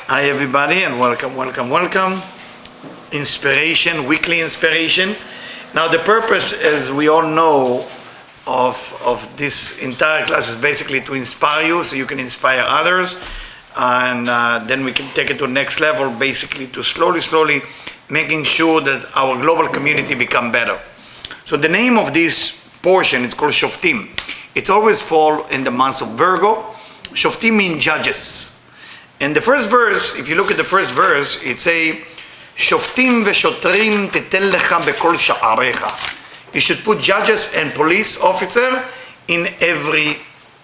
Hi everybody and welcome. Inspiration, weekly inspiration. Now the purpose, as we all know, of this entire class is basically to inspire you so you can inspire others, and then we can take it to the next level, basically to slowly making sure that our global community become better. So the name of this portion is called Shoftim. It's always fall in the month of Virgo. Shoftim means judges. And the first verse, if you look at the first verse, it say, Shoftim v'shotrim titel lecha bekol sha'arecha. You should put judges and police officer in every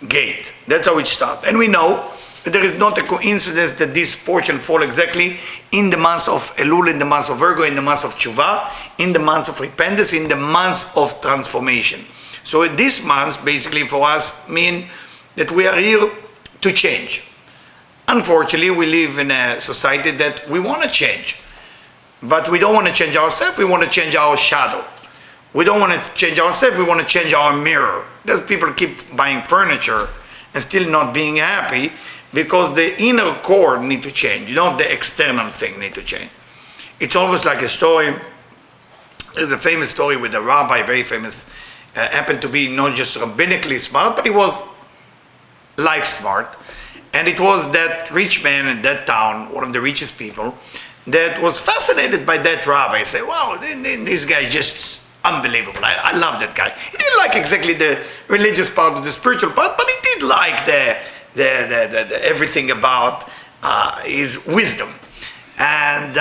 gate. That's how it starts. And we know that there is not a coincidence that this portion fall exactly in the month of Elul, in the month of Virgo, in the month of Tshuva, in the month of repentance, in the month of transformation. So this month, basically for us, mean that we are here to change. Unfortunately, we live in a society that we want to change. But we don't want to change ourselves, we want to change our shadow. We don't want to change ourselves, we want to change our mirror. There's people keep buying furniture and still not being happy because the inner core need to change, not the external thing need to change. It's almost like a story. There's a famous story with a rabbi, very famous, happened to be not just rabbinically smart, but he was life smart. And it was that rich man in that town, one of the richest people, that was fascinated by that rabbi. He said, wow, this guy is just unbelievable. I love that guy. He didn't like exactly the religious part or the spiritual part, but he did like the everything about his wisdom. And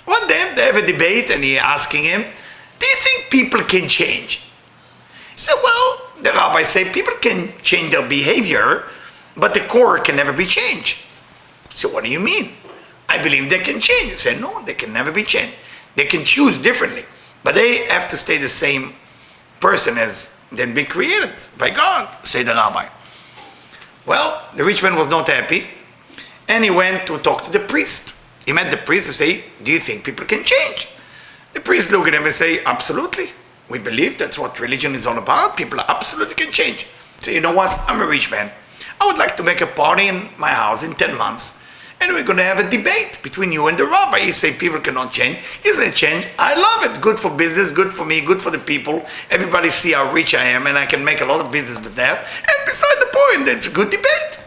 one day they have a debate and he asking him, do you think people can change? He said, well, the rabbi said people can change their behavior, but the core can never be changed. So what do you mean? I believe they can change. He said, no, they can never be changed. They can choose differently, but they have to stay the same person as then be created by God, say the rabbi. Well, the rich man was not happy, and he went to talk to the priest. He met the priest and say, do you think people can change? The priest looked at him and say, absolutely. We believe that's what religion is all about. People absolutely can change. So you know what? I'm a rich man. I would like to make a party in my house in 10 months. And we're going to have a debate between you and the rabbi. You say people cannot change. You say change. I love it. Good for business, good for me, good for the people. Everybody see how rich I am and I can make a lot of business with that. And beside the point, it's a good debate.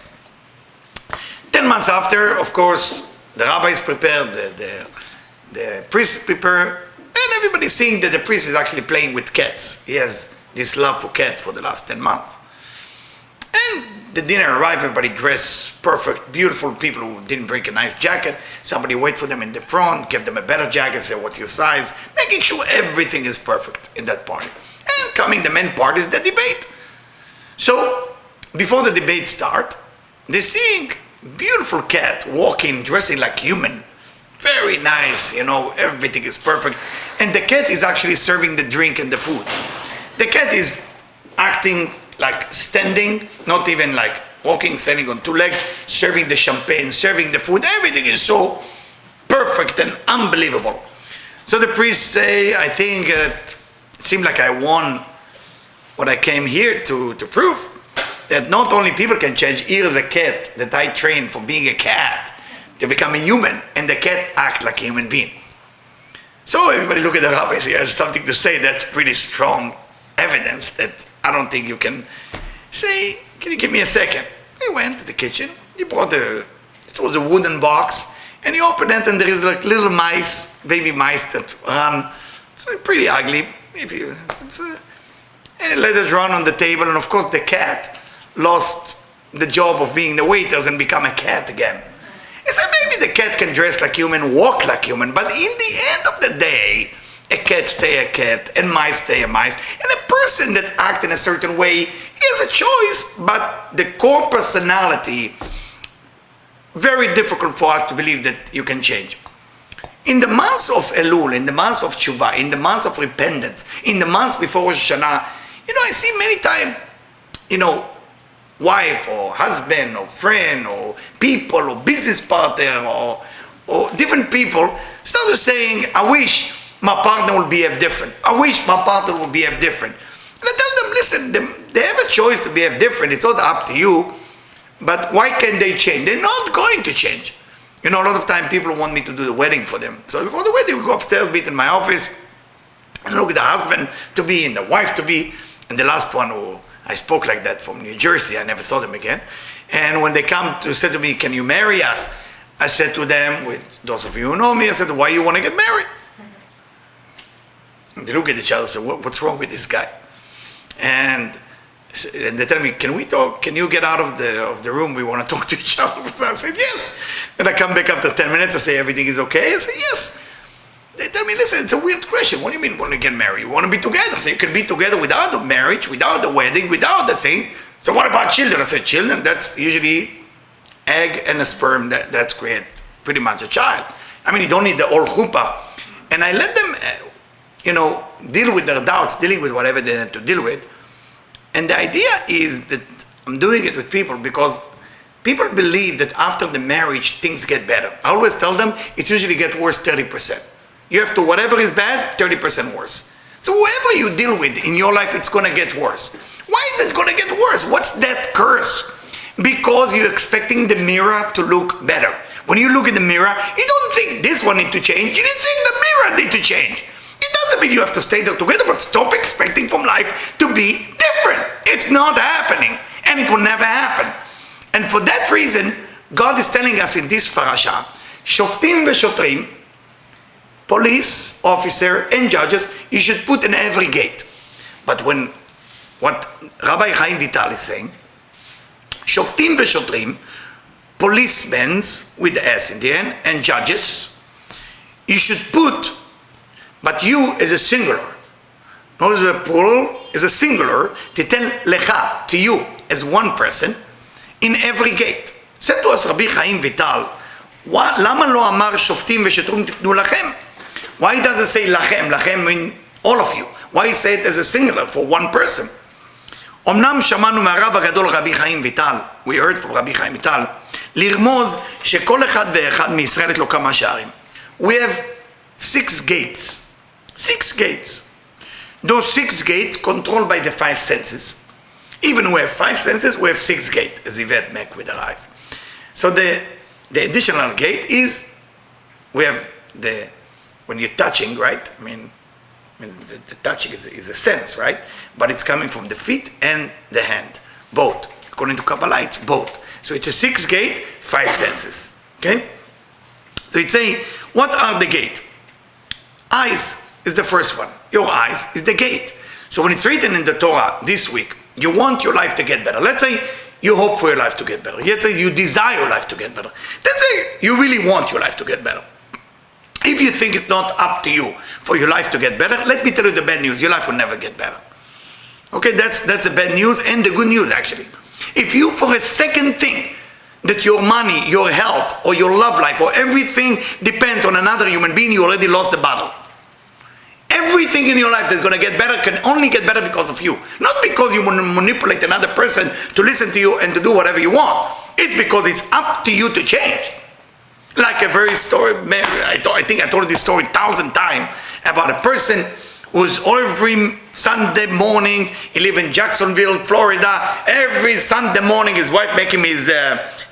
10 months after, of course, the rabbi is prepared, the priest is prepared, and everybody's seeing that the priest is actually playing with cats. He has this love for cats for the last 10 months. And the dinner arrived, everybody dressed perfect, beautiful people who didn't bring a nice jacket. Somebody wait for them in the front, give them a better jacket, say what's your size, making sure everything is perfect in that party. And coming the main part is the debate. So before the debate start, they're seeing beautiful cat walking, dressing like human. Very nice, you know, everything is perfect. And the cat is actually serving the drink and the food. The cat is acting like standing, not even like walking, standing on two legs, serving the champagne, serving the food. Everything is so perfect and unbelievable. So the priest say, I think it seemed like I won what I came here to prove, that not only people can change, here is a cat that I trained for being a cat to become a human, and the cat act like a human being. So everybody look at the rabbi and say, he has something to say. That's pretty strong evidence that I don't think you can say, can you give me a second? He went to the kitchen, he brought it was a wooden box, and he opened it and there is like little mice, baby mice that run. It's pretty ugly. And he let it run on the table, and of course the cat lost the job of being the waiters and become a cat again. He said maybe the cat can dress like human, walk like human, but in the end of the day, a cat stay a cat, and mice stay a mice. And a person that acts in a certain way, he has a choice, but the core personality, very difficult for us to believe that you can change. In the months of Elul, in the months of Tshuva, in the months of repentance, in the months before Rosh Hashanah, you know, I see many times, you know, wife or husband or friend or people or business partner or different people start saying, I wish my partner will behave different. I wish my partner will behave different. And I tell them, listen, they have a choice to behave different. It's not up to you. But why can't they change? They're not going to change. You know, a lot of time people want me to do the wedding for them. So before the wedding, we go upstairs, be it in my office, and look at the husband to be and the wife to be. And the last one who I spoke like that from New Jersey, I never saw them again. And when they come to say to me, can you marry us? I said to them, with those of you who know me, I said, why you want to get married? And they look at each other and say, what's wrong with this guy? And they tell me, can we talk? Can you get out of the room? We want to talk to each other. So I said, yes. And I come back after 10 minutes. I say, everything is okay? I say, yes. They tell me, listen, it's a weird question. What do you mean want to get married? You want to be together? I say, you can be together without the marriage, without the wedding, without the thing. So what about children? I said, children, that's usually egg and a sperm that's create pretty much a child. I mean, you don't need the whole chuppah. And I let them, deal with their doubts, dealing with whatever they need to deal with. And the idea is that I'm doing it with people because people believe that after the marriage, things get better. I always tell them it usually gets worse 30%. You have to, whatever is bad, 30% worse. So whoever you deal with in your life, it's going to get worse. Why is it going to get worse? What's that curse? Because you're expecting the mirror to look better. When you look in the mirror, you don't think this one needs to change. You didn't think the mirror needs to change. It doesn't mean you have to stay there together, but stop expecting from life to be different. It's not happening, and it will never happen. And for that reason, God is telling us in this parasha, Shoftim v'shotrim, police, officer, and judges, you should put in every gate. But what Rabbi Chaim Vital is saying, Shoftim v'shotrim, policemen with the S in the end, and judges, you should put, but you is a singular. Not as a plural, is a singular, titel lecha, to you, as one person, in every gate. Said to us Rabbi Chaim Vital, למה לא אמר שופטים ושוטרים תיתנו לכם? Why does it say lachem? Lachem mean all of you. Why say it as a singular for one person? אמנם שמענו מהרב הגדול רבי חיים ויטל, we heard from רבי חיים ויטל, לרמוז שכל אחד ואחד מישראל יש לו כמה שערים. We have 6 gates. 6 gates. Those 6 gates controlled by the 5 senses. Even we have 5 senses, we have 6 gates, as Yvette make with her eyes. So the additional gate is, we have when you're touching, right? I mean the touching is a sense, right? But it's coming from the feet and the hand, both. According to Kabbalah, it's both. So it's a 6 gate, 5 senses, okay? So it's saying, what are the gate? Eyes is the first one. Your eyes is the gate. So when it's written in the Torah this week, you want your life to get better. Let's say you hope for your life to get better. Let's say you desire your life to get better. Let's say you really want your life to get better. If you think it's not up to you for your life to get better, let me tell you the bad news. Your life will never get better. Okay, that's the bad news and the good news actually. If you for a second think that your money, your health, or your love life, or everything depends on another human being, you already lost the battle. Everything in your life that's going to get better can only get better because of you. Not because you want to manipulate another person to listen to you and to do whatever you want. It's because it's up to you to change. Like a very story, I think I told this story 1,000 times about a person who's every Sunday morning, he lives in Jacksonville, Florida. Every Sunday morning his wife making his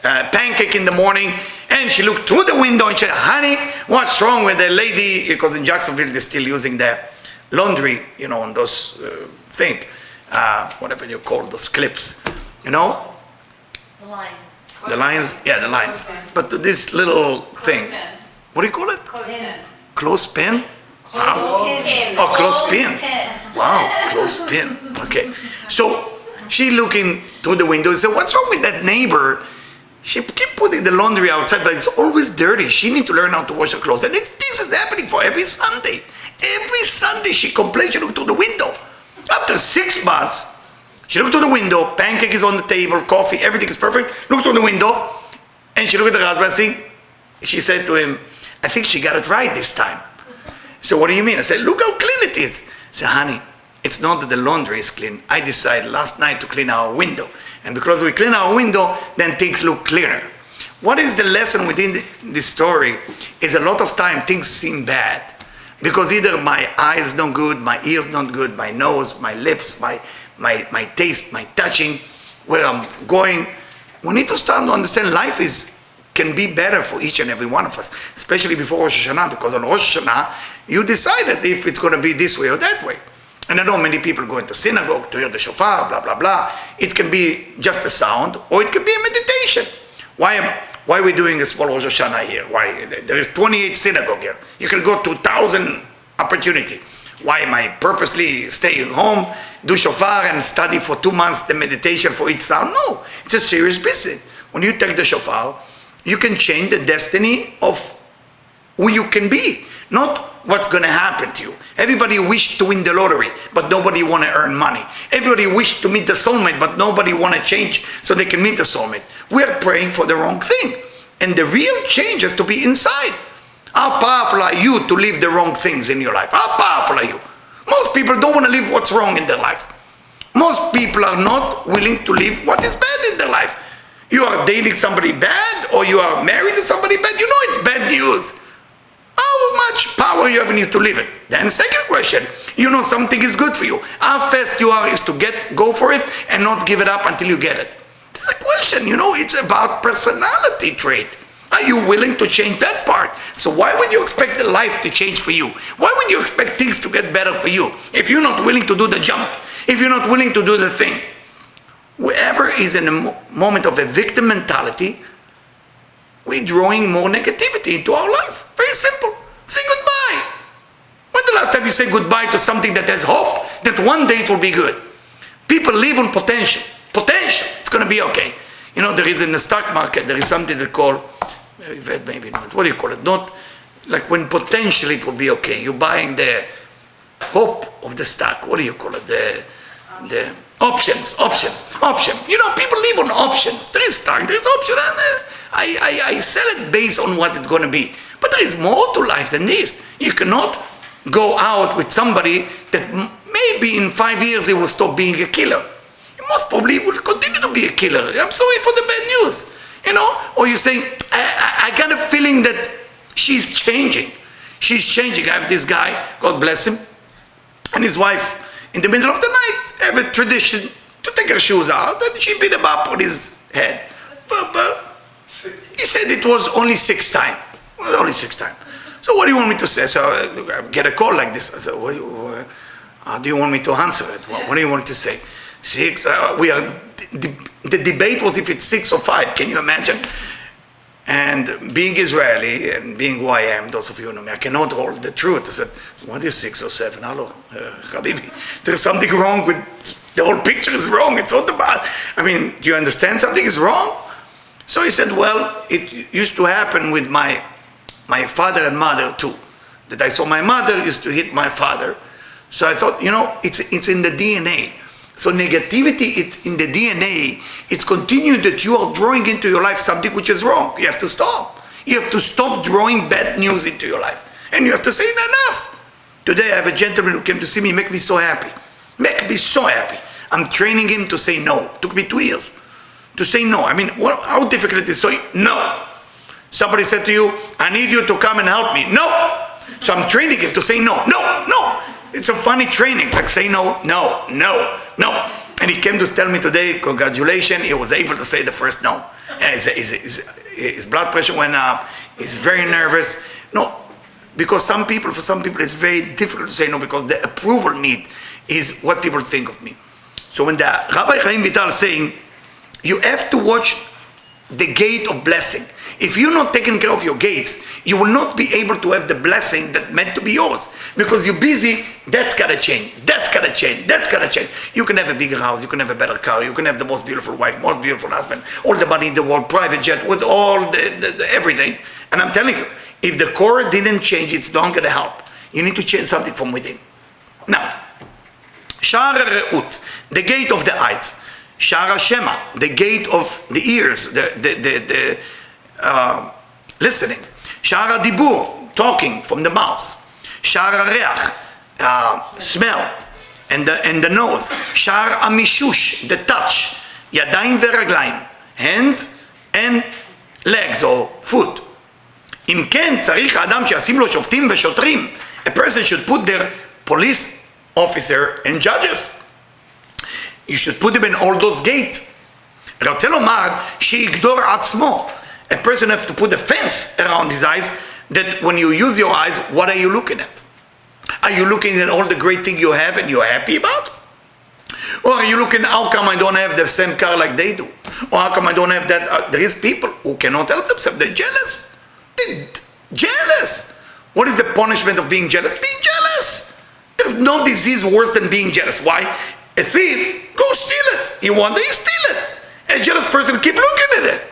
pancake in the morning, and she looked through the window and she said, honey, what's wrong with the lady? Because in Jacksonville they're still using the laundry, on those whatever you call those clips, The lines. The lines, yeah, the lines. But this little thing, what do you call it? Clothespin. Clothespin. Oh, clothespin. Wow, clothespin. Okay. So she looking through the window and said, what's wrong with that neighbor? She keep putting the laundry outside, but it's always dirty. She need to learn how to wash her clothes. And this is happening for every Sunday. Every Sunday she complains, she look through the window. After 6 months, she looked through the window, pancake is on the table, coffee, everything is perfect. Looked through the window, and she looked at her husband and she said to him, I think she got it right this time. So what do you mean? I said, look how clean it is. I said, honey, it's not that the laundry is clean. I decided last night to clean our window. And because we clean our window, then things look cleaner. What is the lesson within this story is a lot of time things seem bad. Because either my eyes not good, my ears not good, my nose, my lips, my taste, my touching, where I'm going. We need to start to understand life is can be better for each and every one of us, especially before Rosh Hashanah, because on Rosh Hashanah, you decided if it's going to be this way or that way. And I know many people go into synagogue to hear the shofar, blah, blah, blah. It can be just a sound, or it can be a meditation. Why are we doing a small Rosh Hashanah here? Why? There is 28 synagogue here. You can go to 1,000 opportunity. Why am I purposely staying home, do shofar and study for 2 months the meditation for each sound? No, it's a serious business. When you take the shofar, you can change the destiny of who you can be, not what's going to happen to you. Everybody wished to win the lottery, but nobody want to earn money. Everybody wished to meet the soulmate, but nobody want to change so they can meet the soulmate. We are praying for the wrong thing. And the real change has to be inside. How powerful are you to live the wrong things in your life? How powerful are you? Most people don't want to live what's wrong in their life. Most people are not willing to live what is bad in their life. You are dating somebody bad, or you are married to somebody bad, you know it's bad news. How much power you have in you to live it? Then second question, you know something is good for you. How fast you are is to go for it and not give it up until you get it. It's a question, it's about personality trait. Are you willing to change that part? So why would you expect the life to change for you? Why would you expect things to get better for you if you're not willing to do the jump, if you're not willing to do the thing? Whoever is in a moment of a victim mentality, we're drawing more negativity into our life. Very simple. Say goodbye. When the last time you say goodbye to something that has hope, that one day it will be good? People live on potential. Potential. It's going to be okay. There is in the stock market, there is something they call, maybe not, what do you call it? Not like when potentially it will be okay. You're buying the hope of the stock. What do you call it? The options. People live on options. There is stock, there is option. And I sell it based on what it's going to be. But there is more to life than this. You cannot go out with somebody that maybe in 5 years he will stop being a killer. He most probably will continue to be a killer. I'm sorry for the bad news. Or you say, I got a feeling that she's changing. She's changing. I have this guy, God bless him, and his wife, in the middle of the night, have a tradition to take her shoes out, and she beat him up on his head. He said it was only 6 times. Only 6 times. So what do you want me to say? So I get a call like this. I said, how do you want me to answer it? What do you want to say? 6? The debate was if it's 6 or 5. Can you imagine? And being Israeli and being who I am, those of you who know me, I cannot hold the truth. I said, what is 6 or 7? Hello, Habibi. There's something wrong with, the whole picture is wrong. It's not about, do you understand something is wrong? So he said, well, it used to happen with my father and mother too. That I saw my mother used to hit my father. So I thought, it's in the DNA. So negativity in the DNA, it's continued that you are drawing into your life something which is wrong. You have to stop. You have to stop drawing bad news into your life. And you have to say enough. Today I have a gentleman who came to see me, make me so happy. Make me so happy. I'm training him to say no. It took me 2 years to say no. How difficult it is to say no. Somebody said to you, I need you to come and help me. No. So I'm training him to say no. No. It's a funny training, like say no. And he came to tell me today, congratulations, he was able to say the first no. And his blood pressure went up, he's very nervous. No, because for some people it's very difficult to say no, because the approval need is what people think of me. So when the Rabbi Chaim Vital is saying, you have to watch the gate of blessing. If you're not taking care of your gates, you will not be able to have the blessing that meant to be yours. Because you're busy, that's got to change, that's got to change, that's got to change. You can have a bigger house, you can have a better car, you can have the most beautiful wife, most beautiful husband, all the money in the world, private jet, with all the everything. And I'm telling you, if the core didn't change, it's not going to help. You need to change something from within. Now, Sha'ar Re'ut, the gate of the eyes. Sha'ar Shema, the gate of the ears, the listening. Sha'ar Dibur, talking from the mouth. Sha'ar Reach, smell, and the nose. Sha'ar Amishush, the touch. Yadayim ve'raglayim, hands and legs or foot. אם כן, צריך האדם שישים לו שופטים ושוטרים. A person should put their police officer and judges. You should put them in all those gates. אני רוצה לומר שיגדור עצמו. A person has to put a fence around his eyes, that when you use your eyes, what are you looking at? Are you looking at all the great things you have and you're happy about? Or are you looking, how come I don't have the same car like they do? Or how come I don't have that? There is people who cannot help themselves. They're jealous. They're jealous. What is the punishment of being jealous? Being jealous. There's no disease worse than being jealous. Why? A thief, go steal it. You want it, you steal it. A jealous person, keep looking at it.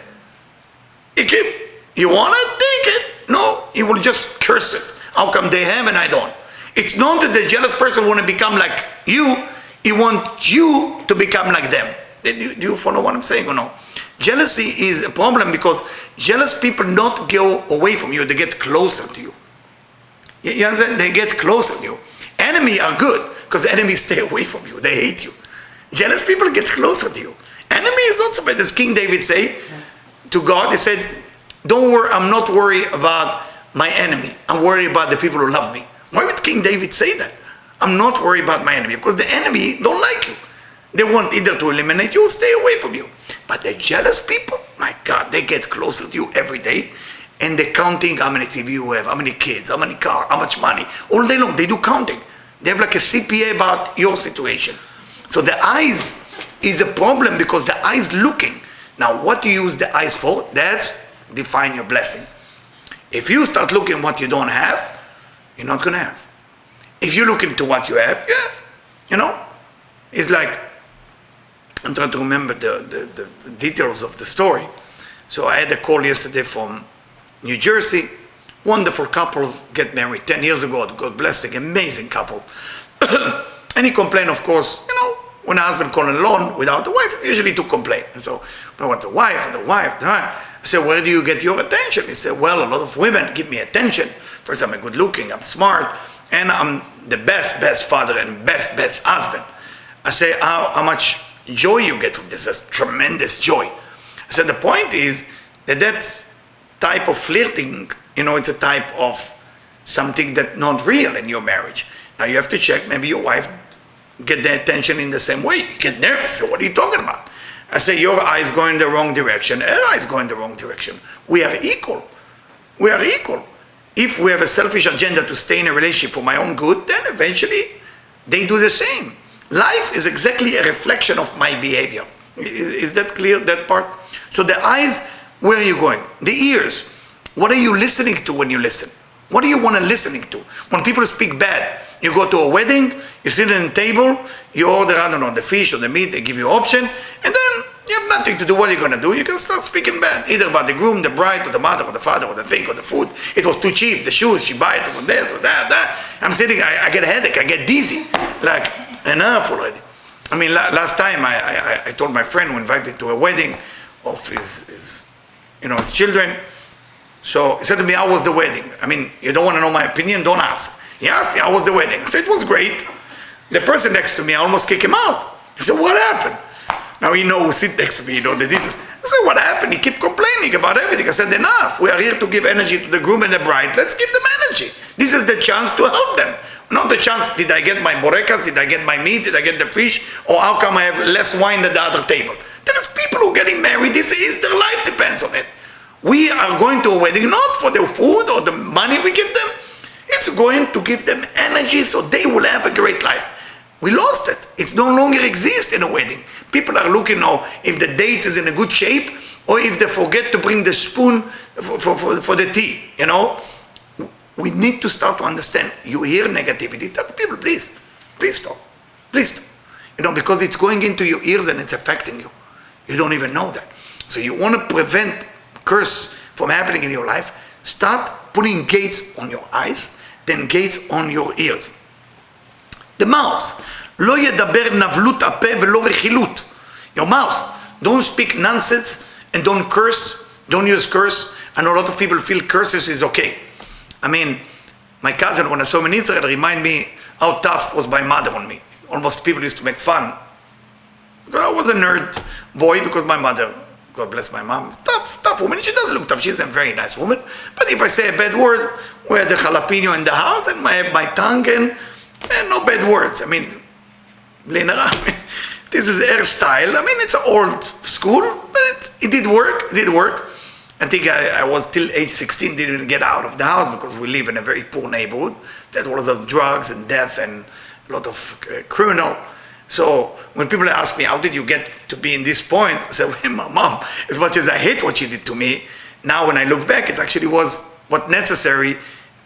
You want it, take it. No, he will just curse it. How come they have and I don't? It's not that the jealous person want to become like you. He wants you to become like them. Do you follow what I'm saying or no? Jealousy is a problem because jealous people not go away from you. They get closer to you. You understand? They get closer to you. Enemy are good because the enemies stay away from you. They hate you. Jealous people get closer to you. Enemy is not so bad. As King David say to God, he said, don't worry, I'm not worried about my enemy. I'm worried about the people who love me. Why would King David say that? I'm not worried about my enemy because the enemy don't like you. They want either to eliminate you or stay away from you. But the jealous people, my God, they get closer to you every day and they're counting how many TV you have, how many kids, how many cars, how much money. All day long, they do counting. They have like a CPA about your situation. So the eyes is a problem because the eyes looking. Now, what do you use the eyes for? That's define your blessing. If you start looking what you don't have, you're not going to have. If you look into what you have, you have. You know? It's like, I'm trying to remember the details of the story. So I had a call yesterday from New Jersey. Wonderful couple get married 10 years ago. God bless them, amazing couple. And he complained, of course, you know, when a husband calling alone without the wife, it's usually to complain. And so, I want the wife, and the wife. I said, where do you get your attention? He said, well, a lot of women give me attention. First, I'm good looking, I'm smart, and I'm the best father and best husband. I say, how much joy you get from this? That's tremendous joy. I said, the point is that type of flirting, you know, it's a type of something that's not real in your marriage. Now you have to check, maybe your wife get the attention in the same way. You get nervous, so what are you talking about? I say, your eye is going the wrong direction, her eye is going the wrong direction. We are equal. We are equal. If we have a selfish agenda to stay in a relationship for my own good, then eventually they do the same. Life is exactly a reflection of my behavior. Is that clear, that part? So the eyes, where are you going? The ears, what are you listening to when you listen? What do you want to listening to? When people speak bad, you go to a wedding, you sit at a table, you order, I don't know, the fish or the meat, they give you an option, and then you have nothing to do. What are you going to do? You can start speaking bad, either about the groom, the bride, or the mother, or the father, or the thing, or the food. It was too cheap, the shoes, she buy it from this or that. I'm sitting, I get a headache, I get dizzy. Like, enough already. I mean, last time I told my friend who invited me to a wedding of his children. So he said to me, how was the wedding? I mean, you don't want to know my opinion? Don't ask. He asked me, how was the wedding? I said, it was great. The person next to me, I almost kicked him out. He said, what happened? Now he knows who sit next to me, the details. I said, what happened? He kept complaining about everything. I said, enough. We are here to give energy to the groom and the bride. Let's give them energy. This is the chance to help them. Not the chance, did I get my borekas? Did I get my meat? Did I get the fish? Or how come I have less wine than the other table? There is people who are getting married. This is their life depends on it. We are going to a wedding not for the food or the money we give them. It's going to give them energy so they will have a great life. We lost it. It's no longer exist in a wedding. People are looking now if the dates is in a good shape or if they forget to bring the spoon for the tea, you know. We need to start to understand. You hear negativity, tell the people, please stop. Please stop. You know, because it's going into your ears and it's affecting you. You don't even know that. So you want to prevent curse from happening in your life, start putting gates on your eyes, then gates on your ears. The mouth. לא ידבר נבלות הפה ולא רכילות. Your mouth. Don't speak nonsense and don't curse. Don't use curse. I know a lot of people feel curses is okay. I mean, my cousin, when I saw him in Israel, remind me how tough was my mother on me. Almost people used to make fun. I was a nerd boy because my mother, God bless my mom, is tough woman. She does look tough. She's a very nice woman. But if I say a bad word, we had the jalapeno in the house and my tongue and no bad words. I mean, this is her style. I mean, it's old school, but it did work. It did work. I think I was till age 16, didn't get out of the house because we live in a very poor neighborhood. That was of drugs and death and a lot of criminal. So when people ask me, how did you get to be in this point? I said, well, my mom, as much as I hate what she did to me, now when I look back, it actually was what necessary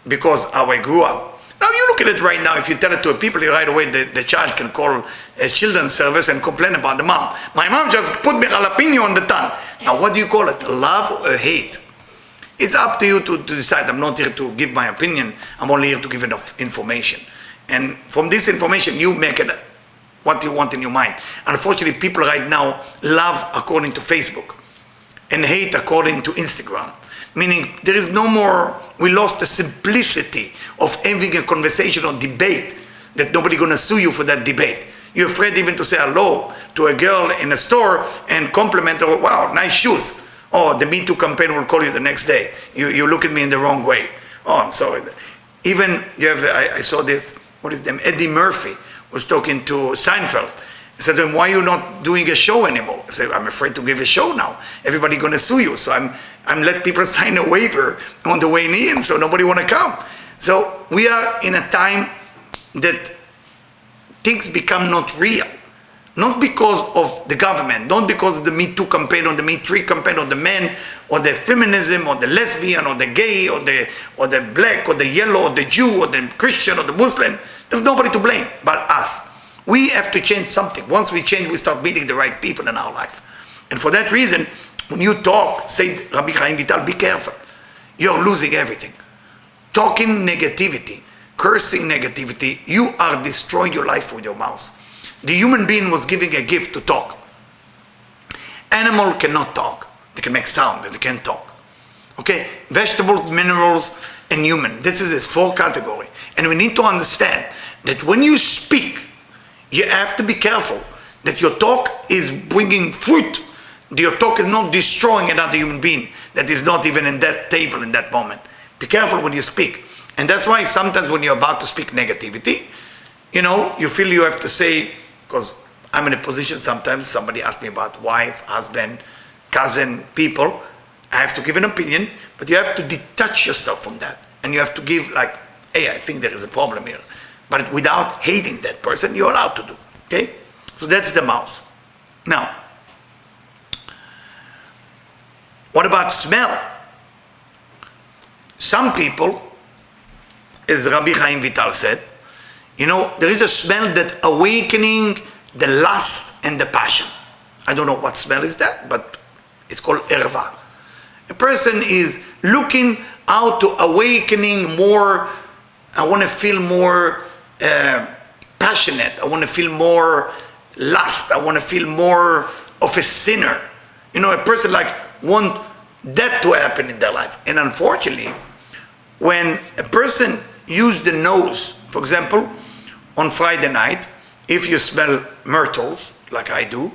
because how I grew up. Now you look at it right now, if you tell it to people, right away the child can call a children's service and complain about the mom. My mom just put me jalapeno on the tongue. Now what do you call it? Love or hate? It's up to you to decide. I'm not here to give my opinion. I'm only here to give enough information. And from this information, you make it what you want in your mind. Unfortunately, people right now love according to Facebook and hate according to Instagram. Meaning there is no more, we lost the simplicity of having a conversation or debate that nobody gonna sue you for that debate. You're afraid even to say hello to a girl in a store and compliment her, wow, nice shoes. Oh, the Me Too campaign will call you the next day. You look at me in the wrong way. Oh, I'm sorry. Even, I saw this, what is his name, Eddie Murphy was talking to Seinfeld. I said to him, why are you not doing a show anymore? I said, I'm afraid to give a show now. Everybody gonna sue you. So I'm let people sign a waiver on the way in, so nobody wanna come. So we are in a time that things become not real. Not because of the government, not because of the Me Too campaign or the Me Too campaign or the men or the feminism or the lesbian or the gay or the black or the yellow or the Jew or the Christian or the Muslim. There's nobody to blame but us. We have to change something. Once we change, we start meeting the right people in our life. And for that reason, when you talk, say Rabbi Chaim Vital, be careful. You're losing everything. Talking negativity, cursing negativity, you are destroying your life with your mouth. The human being was giving a gift to talk. Animal cannot talk. They can make sound, but they can't talk. Okay? Vegetables, minerals, and human. This is its 4 category. And we need to understand that when you speak, you have to be careful that your talk is bringing fruit. Your talk is not destroying another human being that is not even in that table in that moment. Be careful when you speak. And that's why sometimes when you're about to speak negativity, you feel you have to say, because I'm in a position sometimes, somebody asks me about wife, husband, cousin, people, I have to give an opinion, but you have to detach yourself from that. And you have to give like, hey, I think there is a problem here. But without hating that person, you're allowed to do, okay? So that's the mouth. Now, what about smell? Some people, as Rabbi Chaim Vital said, there is a smell that awakening the lust and the passion. I don't know what smell is that, but it's called erva. A person is looking how to awakening more. I want to feel more passionate. I want to feel more lust. I want to feel more of a sinner. A person like want that to happen in their life. And unfortunately, when a person use the nose, for example, on Friday night, if you smell myrtles, like I do,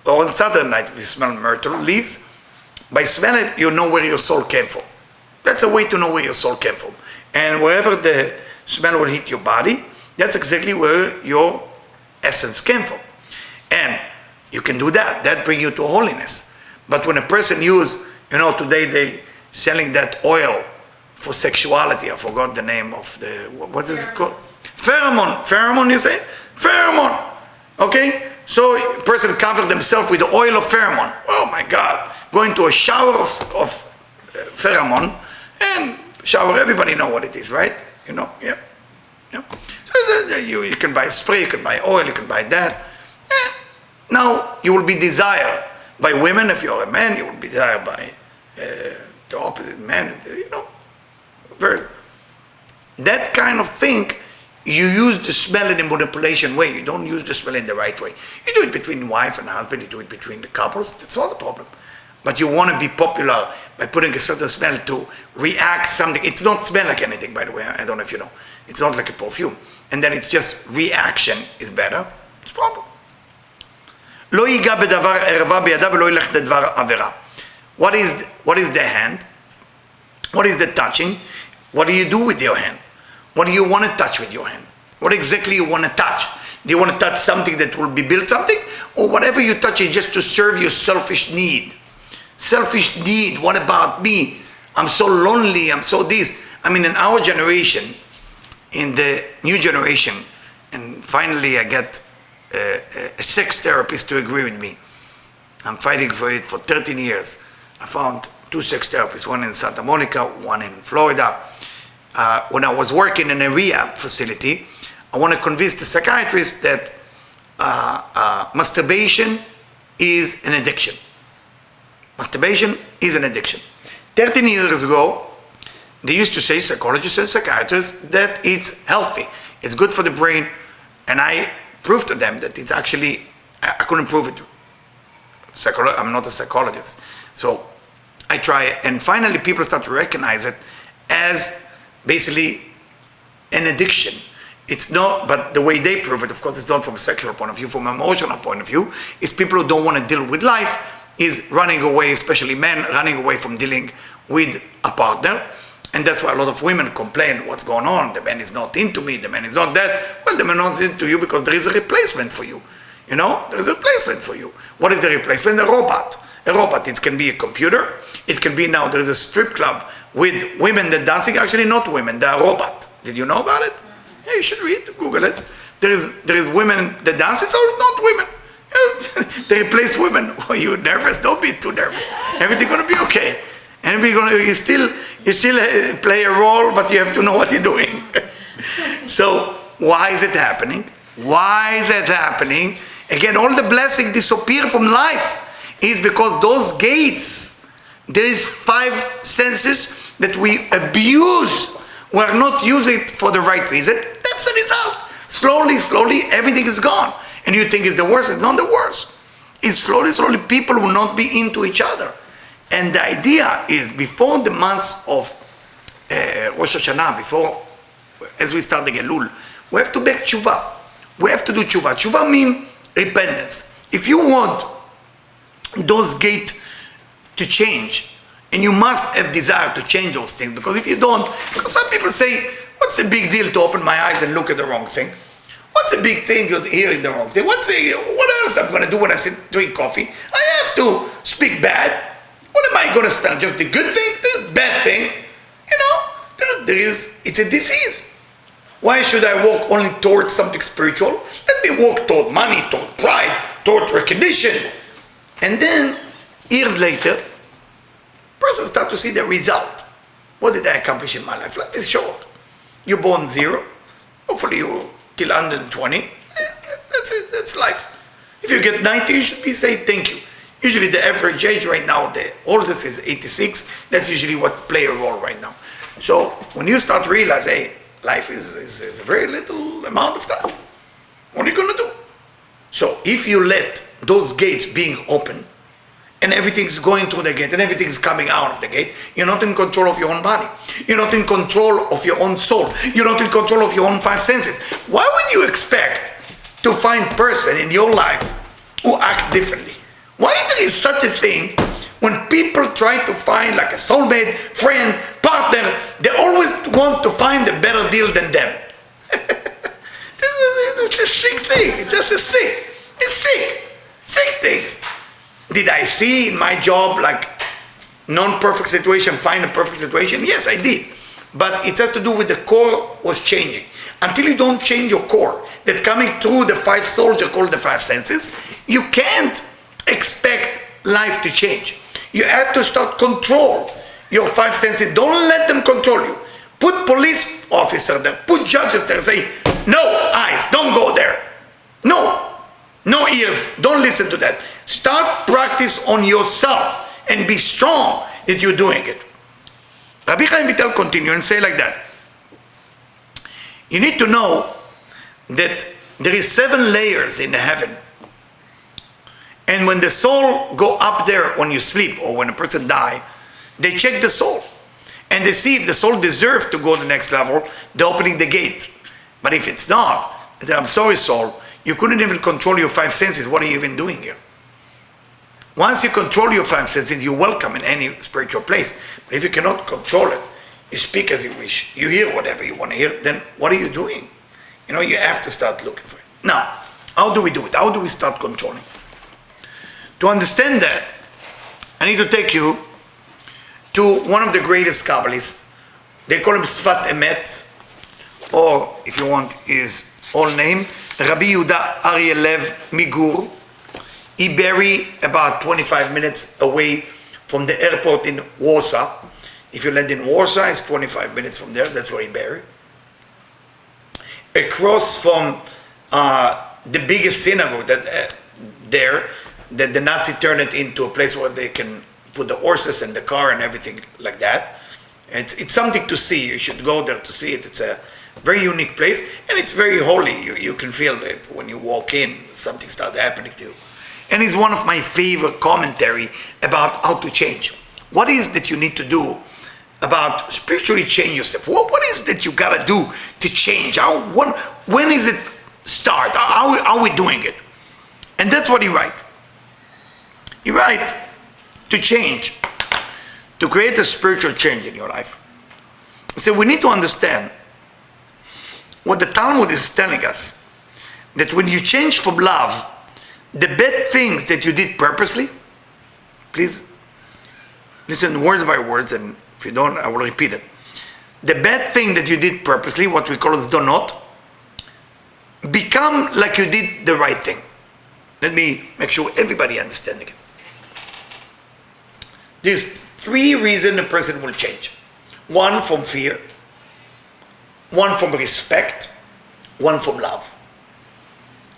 or on Saturday night, if you smell myrtle leaves, by smelling it, you know where your soul came from. That's a way to know where your soul came from. And wherever the smell will hit your body, that's exactly where your essence came from. And you can do that. That brings you to holiness. But when a person use, today they selling that oil for sexuality. I forgot the name of what is it called? Pheromone. Pheromone, you say? Pheromone. Okay? So a person covered themselves with the oil of pheromone. Oh my God. Going to a shower of pheromone and shower, everybody know what it is, right? Yeah. So you can buy spray, you can buy oil, you can buy that. Now you will be desired by women. If you're a man, you will be desired by the opposite man, that kind of thing, you use the smell in a manipulation way. You don't use the smell in the right way. You do it between wife and husband, you do it between the couples, that's not a problem. But you want to be popular by putting a certain smell to react something. It's not smell like anything, by the way, I don't know if you know. It's not like a perfume. And then it's just reaction is better. It's a problem. לא ייגע בדבר ערווה בידיו ולא ילך לדבר עבירה. What is the hand? What is the touching? What do you do with your hand? What do you want to touch with your hand? What exactly you want to touch? Do you want to touch something that will be built something? Or whatever you touch is just to serve your selfish need? selfish need. What about me? I'm so lonely, I'm so this. I mean, in our generation, in the new generation, and finally I get a sex therapist to agree with me. I'm fighting for it for 13 years. I found 2 sex therapists, one in Santa Monica, one in Florida. When I was working in a rehab facility, I want to convince the psychiatrist that masturbation is an addiction. Masturbation is an addiction. 13 years ago, they used to say, psychologists and psychiatrists, that it's healthy, it's good for the brain, and I proved to them that it's actually, I couldn't prove it. I'm not a psychologist. So I try, and finally people start to recognize it as basically an addiction. It's not, but the way they prove it, of course, it's not from a sexual point of view, from an emotional point of view, is people who don't want to deal with life, is running away, especially men, running away from dealing with a partner. And that's why a lot of women complain, what's going on? The man is not into me, the man is not that. Well, the man is not into you because there is a replacement for you. You know, there is a replacement for you. What is the replacement? A robot. A robot, it can be a computer. It can be now, there is a strip club with women that dancing, actually not women, they are robot. Did you know about it? Yeah, you should read, Google it. There is women that dance, it's all not women. They replace women. Are you nervous? Don't be too nervous. Everything's gonna be okay. And you still play a role, but you have to know what you're doing. So why is it happening? Why is it happening? Again, all the blessings disappear from life is because those gates, there is 5 senses that we abuse. We're not using it for the right reason. That's the result. Slowly, everything is gone. And you think it's the worst. It's not the worst. It's slowly, people will not be into each other. And the idea is before the months of Rosh Hashanah, before, as we start the Elul, we have to make tshuva. We have to do tshuva. Tshuva means repentance. If you want those gates to change, and you must have desire to change those things, because if you don't, because some people say, what's the big deal to open my eyes and look at the wrong thing? What's the big thing you're hearing the wrong thing? What else I'm going to do when I sit drink coffee? I have to speak bad. What am I going to spell? Just the good thing? The bad thing? You know, it's a disease. Why should I walk only towards something spiritual? Let me walk toward money, toward pride, toward recognition. And then, years later, person start to see the result. What did I accomplish in my life? Life is short. You're born 0. Hopefully you till 120. That's it. That's life. If you get 90, you should be saying thank you. Usually the average age right now, the oldest is 86. That's usually what play a role right now. So when you start to realize, hey, life is a very little amount of time. What are you going to do? So if you let those gates being open, and everything's going through the gate, and everything's coming out of the gate, you're not in control of your own body. You're not in control of your own soul. You're not in control of your own 5 senses. Why would you expect to find person in your life who act differently? Why there is such a thing when people try to find like a soulmate, friend, partner, they always want to find a better deal than them. It's a sick thing. It's just it's sick things. Did I see in my job like non-perfect situation, find a perfect situation? Yes, I did. But it has to do with the core was changing. Until you don't change your core, that coming through the 5 souls are called the 5 senses, you can't expect life to change. You have to start control your 5 senses. Don't let them control you. Put police officer there, put judges there, say, no eyes, don't go there. No ears, don't listen to that. Start practice on yourself and be strong that you're doing it. Rabbi Chaim Vital continue and say like that. You need to know that there is 7 layers in the heaven. And when the soul go up there when you sleep or when a person die, they check the soul. And they see if the soul deserves to go to the next level, they're opening the gate. But if it's not, then I'm sorry soul, you couldn't even control your 5 senses. What are you even doing here? Once you control your 5 senses, you're welcome in any spiritual place. But if you cannot control it, you speak as you wish, you hear whatever you want to hear, then what are you doing? You know, you have to start looking for it. Now, how do we do it? How do we start controlling? To understand that, I need to take you to one of the greatest Kabbalists. They call him Sfat Emet, or if you want his whole name, Rabbi Yehuda Aryeh Lev Migur. He buried about 25 minutes away from the airport in Warsaw. If you land in Warsaw, it's 25 minutes from there. That's where he buried. Across from the biggest synagogue that the Nazi turned it into a place where they can put the horses and the car and everything like that. It's something to see. You should go there to see it. It's a very unique place, and it's very holy. You can feel it when you walk in. Something starts happening to you. And it's one of my favorite commentary about how to change. What is that you need to do about spiritually change yourself? What is that you gotta do to change? When is it start? How are we doing it? And that's what he write. He write to change, to create a spiritual change in your life. So we need to understand what the Talmud is telling us, that when you change from love, the bad things that you did purposely, please listen words by words, and if you don't, I will repeat it. The bad thing that you did purposely, what we call zdonot, become like you did the right thing. Let me make sure everybody understands it. There's three reasons a person will change. One from fear, one from respect, one from love.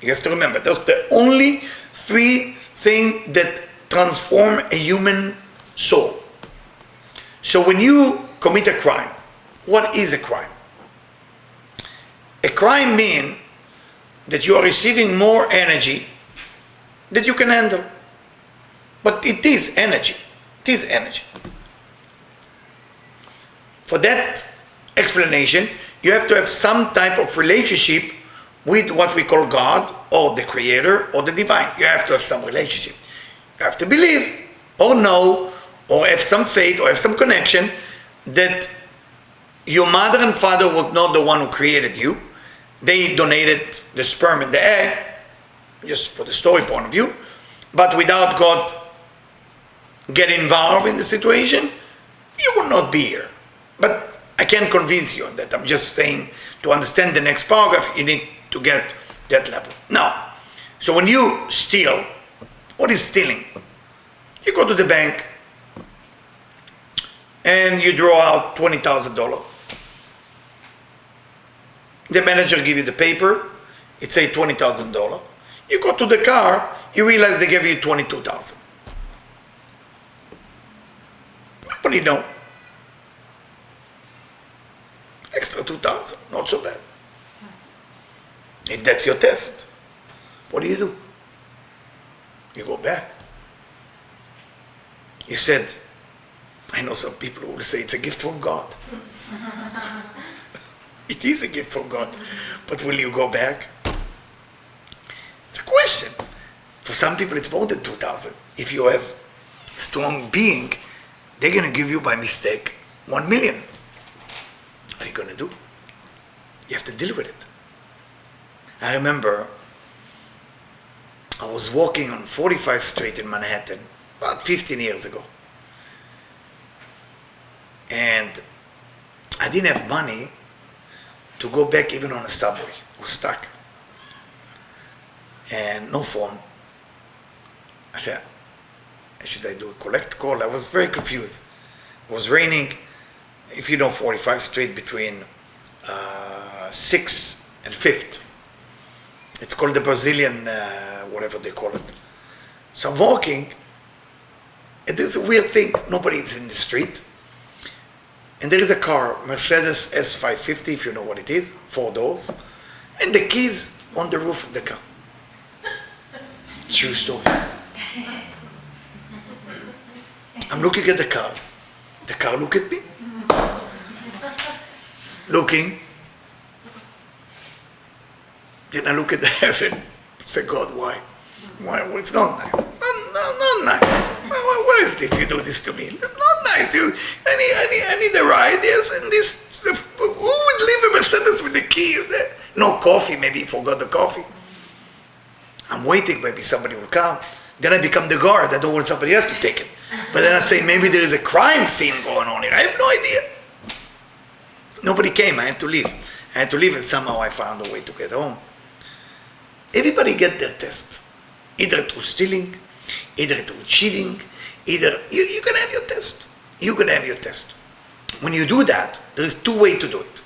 You have to remember, those are the only three things that transform a human soul. So when you commit a crime, what is a crime? A crime means that you are receiving more energy that you can handle. But it is energy. It is energy. For that explanation, you have to have some type of relationship with what we call God, or the Creator, or the Divine. You have to have some relationship. You have to believe, or know, or have some faith, or have some connection that your mother and father was not the one who created you. They donated the sperm and the egg, just for the story point of view. But without God getting involved in the situation, you will not be here. But I can't convince you on that. I'm just saying, to understand the next paragraph, you need to get that level. Now, so when you steal, what is stealing? You go to the bank and you draw out $20,000. The manager give you the paper, it say $20,000. You go to the car, you realize they gave you $22,000. Nobody know. Extra 2,000, not so bad. If that's your test, what do? You go back. You said, I know some people who will say it's a gift from God. It is a gift from God. But will you go back? It's a question. For some people it's more than 2,000. If you have strong being, they're going to give you by mistake 1 million. What are you going to do? You have to deal with it. I remember I was walking on 45th Street in Manhattan about 15 years ago. And I didn't have money to go back even on a subway. I was stuck. And no phone. I said, should I do a collect call? I was very confused. It was raining. If you know 45th Street between 6th and 5th. It's called the Brazilian, whatever they call it. So I'm walking, and there's a weird thing. Nobody is in the street. And there is a car, Mercedes S550, if you know what it is, 4 doors. And the keys on the roof of the car. True story. I'm looking at the car. The car look at me. Looking. Then I look at the heaven. I say, God, why? Why? Well, it's not nice. Not nice. What is this? You do this to me? Not nice. I need a ride. Yes, and this. Who would leave a Mercedes with the key? No coffee. Maybe he forgot the coffee. I'm waiting. Maybe somebody will come. Then I become the guard. I don't want somebody else to take it. But then I say, maybe there is a crime scene going on here. I have no idea. Nobody came. I had to leave. And somehow I found a way to get home. Everybody get their test. Either through stealing, either through cheating, either... You can have your test. You can have your test. When you do that, there is two ways to do it.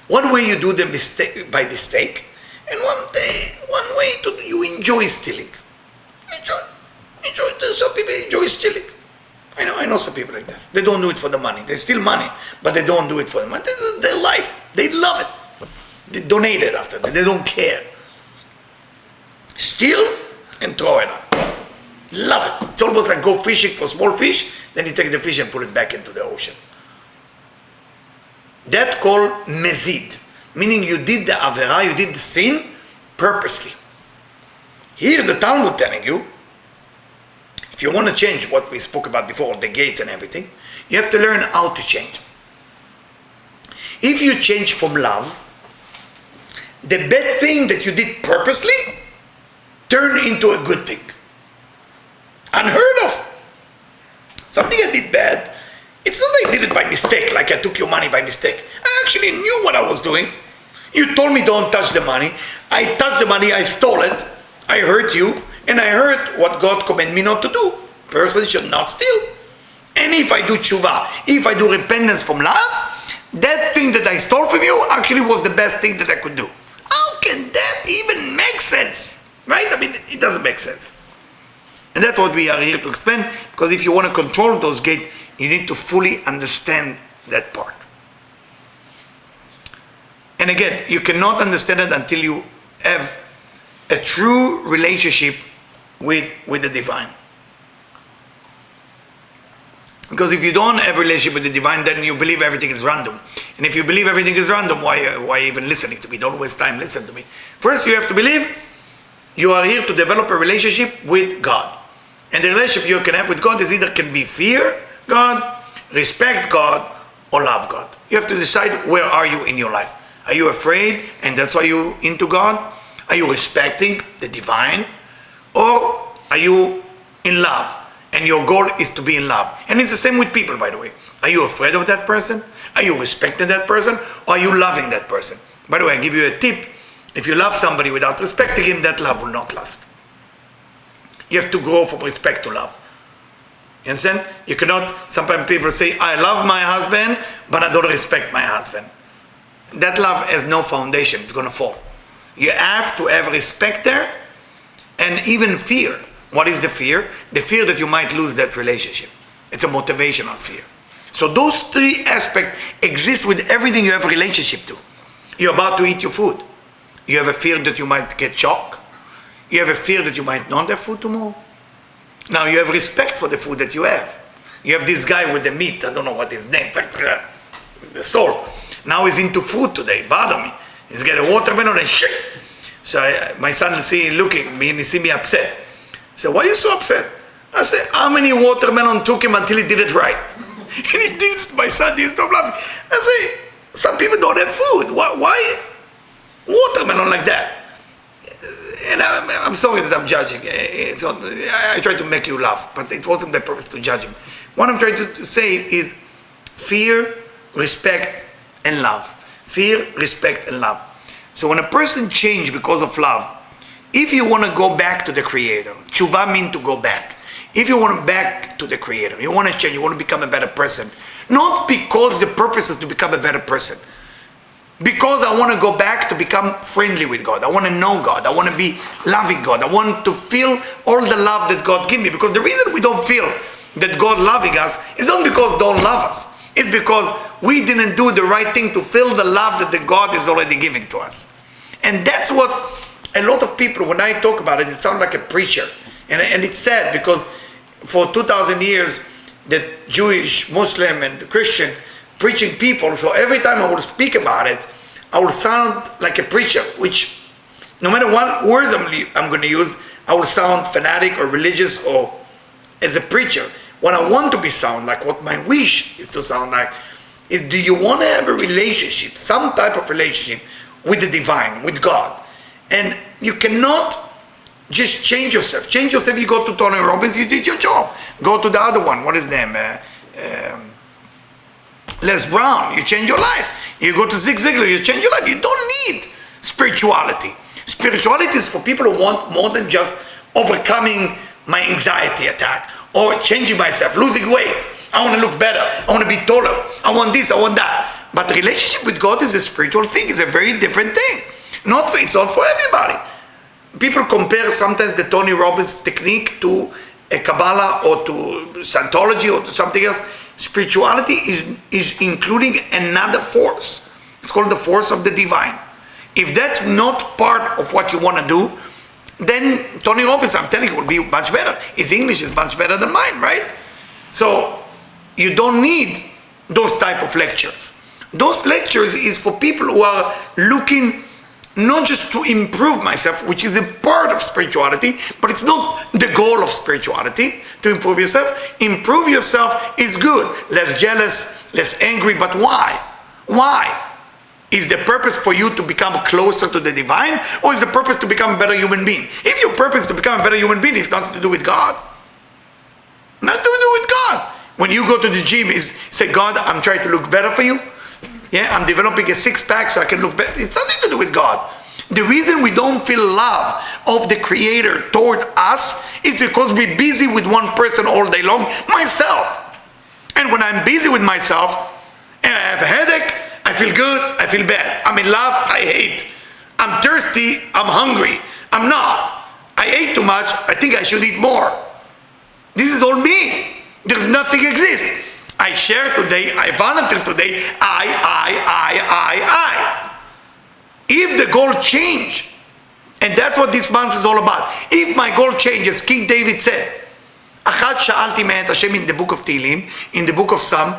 One way you do the mistake by mistake, and one way you enjoy stealing. Enjoy. Some people enjoy stealing. I know some people like that. They don't do it for the money. They steal money, but they don't do it for the money. This is their life. They love it. They donate it after that. They don't care. Steal and throw it out. Love it. It's almost like go fishing for small fish, then you take the fish and put it back into the ocean. That called mezid, meaning you did the avera, you did the sin purposely. Here the Talmud telling you, if you want to change what we spoke about before, the gates and everything, you have to learn how to change. If you change from love, the bad thing that you did purposely turn into a good thing. Unheard of. Something I did bad, it's not like I did it by mistake, like I took your money by mistake. I actually knew what I was doing. You told me don't touch the money. I touched the money, I stole it, I hurt you, and I heard what God commanded me not to do. Person should not steal. And if I do tshuva, if I do repentance from love, that thing that I stole from you actually was the best thing that I could do. How can that even make sense? Right? I mean, it doesn't make sense. And that's what we are here to explain, because if you want to control those gates, you need to fully understand that part. And again, you cannot understand it until you have a true relationship with the divine. Because if you don't have a relationship with the divine, then you believe everything is random. And if you believe everything is random, why even listening to me? Don't waste time, listen to me. First, you have to believe you are here to develop a relationship with God. And the relationship you can have with God is either can be fear God, respect God, or love God. You have to decide, where are you in your life? Are you afraid and that's why you're into God? Are you respecting the divine? Or are you in love and your goal is to be in love? And it's the same with people, by the way. Are you afraid of that person? Are you respecting that person? Or are you loving that person? By the way, I give you a tip. If you love somebody without respecting him, that love will not last. You have to grow from respect to love. You understand? You cannot, sometimes people say, I love my husband, but I don't respect my husband. That love has no foundation. It's going to fall. You have to have respect there and even fear. What is the fear? The fear that you might lose that relationship. It's a motivational fear. So those three aspects exist with everything you have a relationship to. You're about to eat your food. You have a fear that you might get shocked. You have a fear that you might not have food tomorrow. Now you have respect for the food that you have. You have this guy with the meat, I don't know what his name, the soul. Now he's into food today, bother me. He's got a watermelon and shit. So my son will see looking at me and he see me upset. So why are you so upset? I said, how many watermelon took him until he did it right? And he didn't, my son didn't stop laughing. I say, some people don't have food. Why watermelon like that? And I'm sorry that I'm judging. It's not, I try to make you laugh, but it wasn't my purpose to judge him. What I'm trying to say is fear, respect, and love. Fear, respect, and love. So when a person changes because of love, if you want to go back to the Creator, tshuva means to go back. If you want to back to the Creator, you want to change, you want to become a better person. Not because the purpose is to become a better person. Because I want to go back to become friendly with God. I want to know God. I want to be loving God. I want to feel all the love that God gives me. Because the reason we don't feel that God loving us is not because don't love us. It's because we didn't do the right thing to feel the love that the God is already giving to us. And that's what a lot of people, when I talk about it, it sounds like a preacher. And it's sad because for 2,000 years, the Jewish, Muslim, and Christian preaching people, so every time I will speak about it, I will sound like a preacher, which no matter what words I'm going to use, I will sound fanatic or religious or as a preacher. What I want to be sound like, what my wish is to sound like, is do you want to have a relationship, some type of relationship with the divine, with God? And you cannot Just change yourself. Change yourself. You go to Tony Robbins, you did your job. Go to the other one. What is his name? Les Brown. You change your life. You go to Zig Ziglar. You change your life. You don't need spirituality. Spirituality is for people who want more than just overcoming my anxiety attack or changing myself, losing weight. I want to look better. I want to be taller. I want this. I want that. But the relationship with God is a spiritual thing. It's a very different thing. It's not for everybody. People compare sometimes the Tony Robbins technique to a Kabbalah or to Scientology or to something else. Spirituality is including another force. It's called the force of the divine. If that's not part of what you want to do, then Tony Robbins, I'm telling you, will be much better. His English is much better than mine, right? So you don't need those type of lectures. Those lectures is for people who are looking not just to improve myself, which is a part of spirituality, but it's not the goal of spirituality to improve yourself. Improve yourself is good. Less jealous, less angry, but why? Why? Is the purpose for you to become closer to the divine, or is the purpose to become a better human being? If your purpose is to become a better human being, it's nothing to do with God. Nothing to do with God. When you go to the gym, say, God, I'm trying to look better for you. Yeah, I'm developing a six-pack so I can look better. It's nothing to do with God. The reason we don't feel love of the Creator toward us is because we're busy with one person all day long, myself. And when I'm busy with myself, and I have a headache, I feel good, I feel bad. I'm in love, I hate. I'm thirsty, I'm hungry. I'm not. I ate too much, I think I should eat more. This is all me. There's nothing exists. I share today, I volunteer today, I. If the goal change, and that's what this month is all about. If my goal changes, King David said, Achad sha'alti me'et Hashem in the book of Tehillim, in the book of Psalm,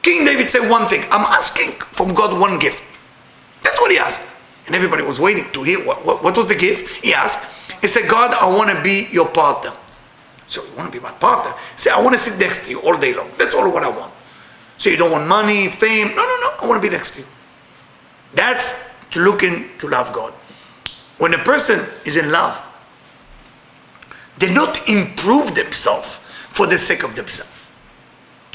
King David said one thing, I'm asking from God one gift. That's what he asked. And everybody was waiting to hear what was the gift. He asked, he said, God, I want to be your partner. So you want to be my partner? Say, I want to sit next to you all day long. That's all what I want. So you don't want money, fame. No. I want to be next to you. That's looking to love God. When a person is in love, they not improve themselves for the sake of themselves.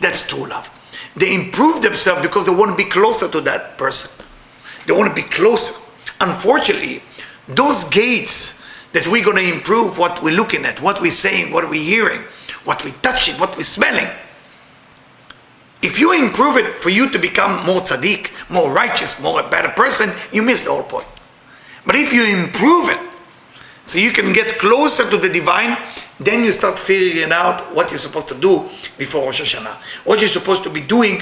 That's true love. They improve themselves because they want to be closer to that person. They want to be closer. Unfortunately, those gates that we're going to improve what we're looking at, what we're saying, what we're hearing, what we're touching, what we're smelling. If you improve it for you to become more tzaddik, more righteous, more a better person, you miss the whole point. But if you improve it, so you can get closer to the divine, then you start figuring out what you're supposed to do before Rosh Hashanah. What you're supposed to be doing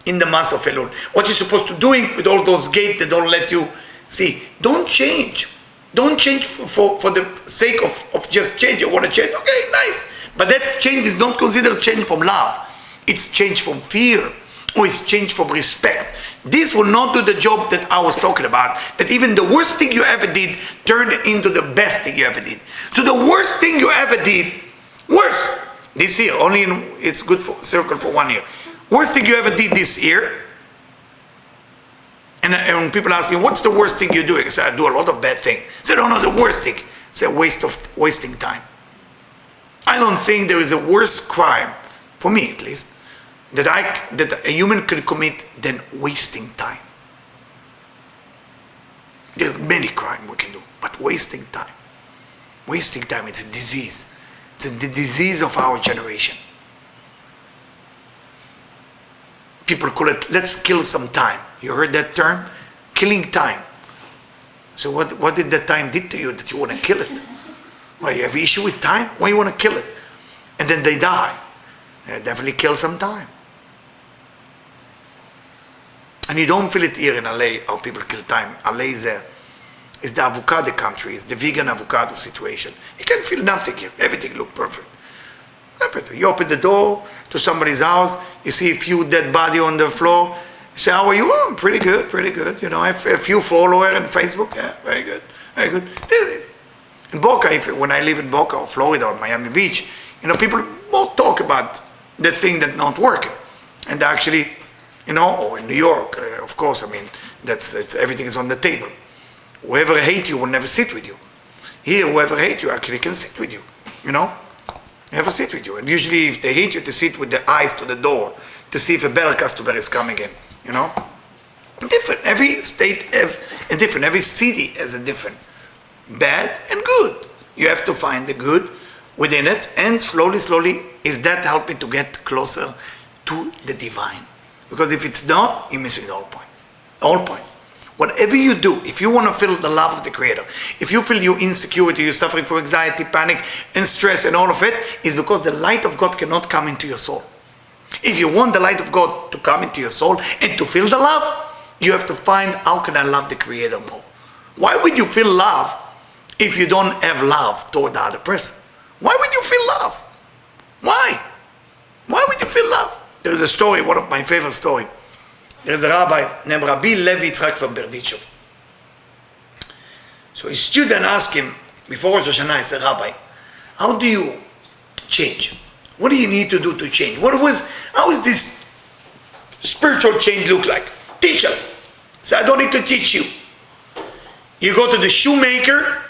in the month of Elul. What you're supposed to be doing with all those gates that don't let you see. Don't change. Don't change for the sake of just change. You want to change? Okay, nice. But that change is not considered change from love. It's change from fear, or it's change from respect. This will not do the job that I was talking about, that even the worst thing you ever did turned into the best thing you ever did. So the worst thing you ever did, worst, this year, it's good for circle for 1 year. Worst thing you ever did this year, and when people ask me, what's the worst thing you're doing? I say, I do a lot of bad things. I say, no, the worst thing. It's a wasting time. I don't think there is a worse crime, for me at least, that a human could commit than wasting time. There's many crimes we can do, but wasting time. Wasting time, it's a disease. It's the disease of our generation. People call it, let's kill some time. You heard that term? Killing time. So what did that time did to you that you want to kill it? Well, you have an issue with time? Why you want to kill it? And then they die. Definitely kill some time. And you don't feel it here in LA, how people kill time. LA is the avocado country, it's the vegan avocado situation. You can feel nothing here. Everything looks perfect. You open the door to somebody's house, you see a few dead bodies on the floor. You say, how are you? Oh, I'm pretty good. You know, I have a few followers on Facebook. Yeah, very good. This is. In Boca, when I live in Boca or Florida or Miami Beach, you know, people more talk about the thing that's not working. And actually, you know, or in New York, of course, I mean, everything is on the table. Whoever hates you will never sit with you. Here, whoever hates you actually can sit with you, you know? Have a sit with you. And usually if they hate you, they sit with their eyes to the door to see if a better customer is coming in, you know? Different. Every state have a different. Every city has a different. Bad and good. You have to find the good within it, and slowly, slowly, is that helping to get closer to the divine? Because if it's not, you're missing the whole point. The whole point. Whatever you do, if you want to feel the love of the Creator, if you feel your insecurity, you're suffering from anxiety, panic, and stress, and all of it, is because the light of God cannot come into your soul. If you want the light of God to come into your soul and to feel the love, you have to find, how can I love the Creator more? Why would you feel love if you don't have love toward the other person? Why would you feel love? Why? Why would you feel love? There is a story, one of my favorite stories. There is a rabbi named Rabbi Levi Yitzchak from Berdichev. So his student asked him, before Rosh Hashanah, he said, Rabbi, how do you change? What do you need to do to change? How is this spiritual change look like? Teach us. So I don't need to teach you. You go to the shoemaker,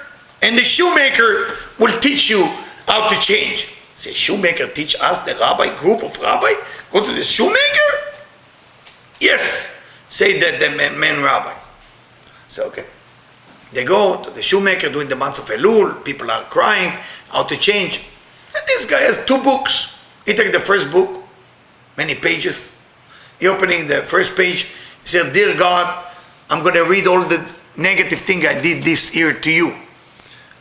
and the shoemaker will teach you how to change. Say, shoemaker teach us, the rabbi, group of rabbi, go to the shoemaker? Yes, say that the man rabbi. So, okay. They go to the shoemaker during the months of Elul, people are crying, how to change. And this guy has 2 books. He takes the first book, many pages. He opening the first page, he said, Dear God, I'm going to read all the negative thing I did this year to you.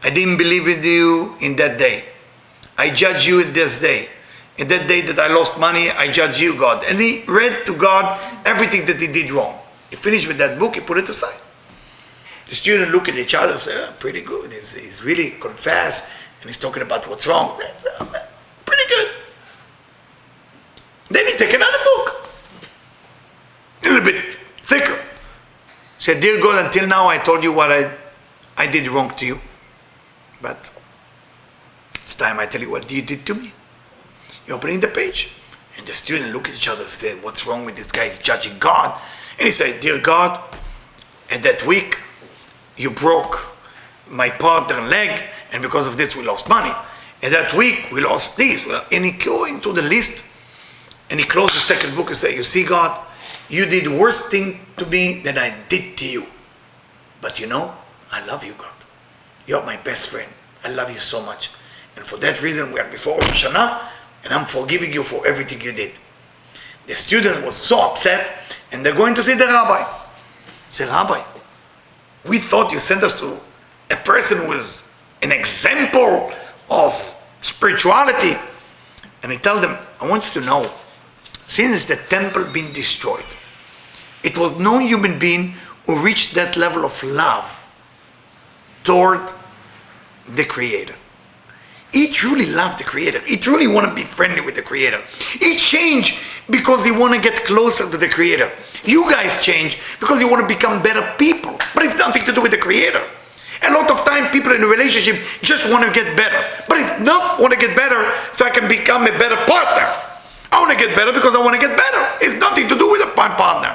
I didn't believe in you in that day. I judge you in this day. In that day that I lost money, I judge you, God. And he read to God everything that he did wrong. He finished with that book, he put it aside. The students look at each other and say, oh, pretty good. He's really confessed, and he's talking about what's wrong. Pretty good. Then he take another book, a little bit thicker. He said, Dear God, until now I told you what I did wrong to you. But it's time I tell you what you did to me. You're opening the page, and the student look at each other and say, what's wrong with this guy? He's judging God. And he said, Dear God, at that week, you broke my partner leg, and because of this, we lost money. And that week, we lost this. And he go into the list, and he closed the second book and said, you see, God, you did worse thing to me than I did to you. But you know, I love you, God. You're my best friend. I love you so much. And for that reason, we are before Rosh Hashanah, and I'm forgiving you for everything you did. The student was so upset, and they're going to see the rabbi. Say, Rabbi, we thought you sent us to a person who is an example of spirituality. And I tell them, I want you to know, since the temple been destroyed, it was no human being who reached that level of love toward the Creator. He truly loved the Creator. He truly want to be friendly with the Creator. He changed because he want to get closer to the Creator. You guys change because you want to become better people. But it's nothing to do with the Creator. A lot of time people in a relationship just want to get better. But it's not want to get better so I can become a better partner. I want to get better because I want to get better. It's nothing to do with my partner.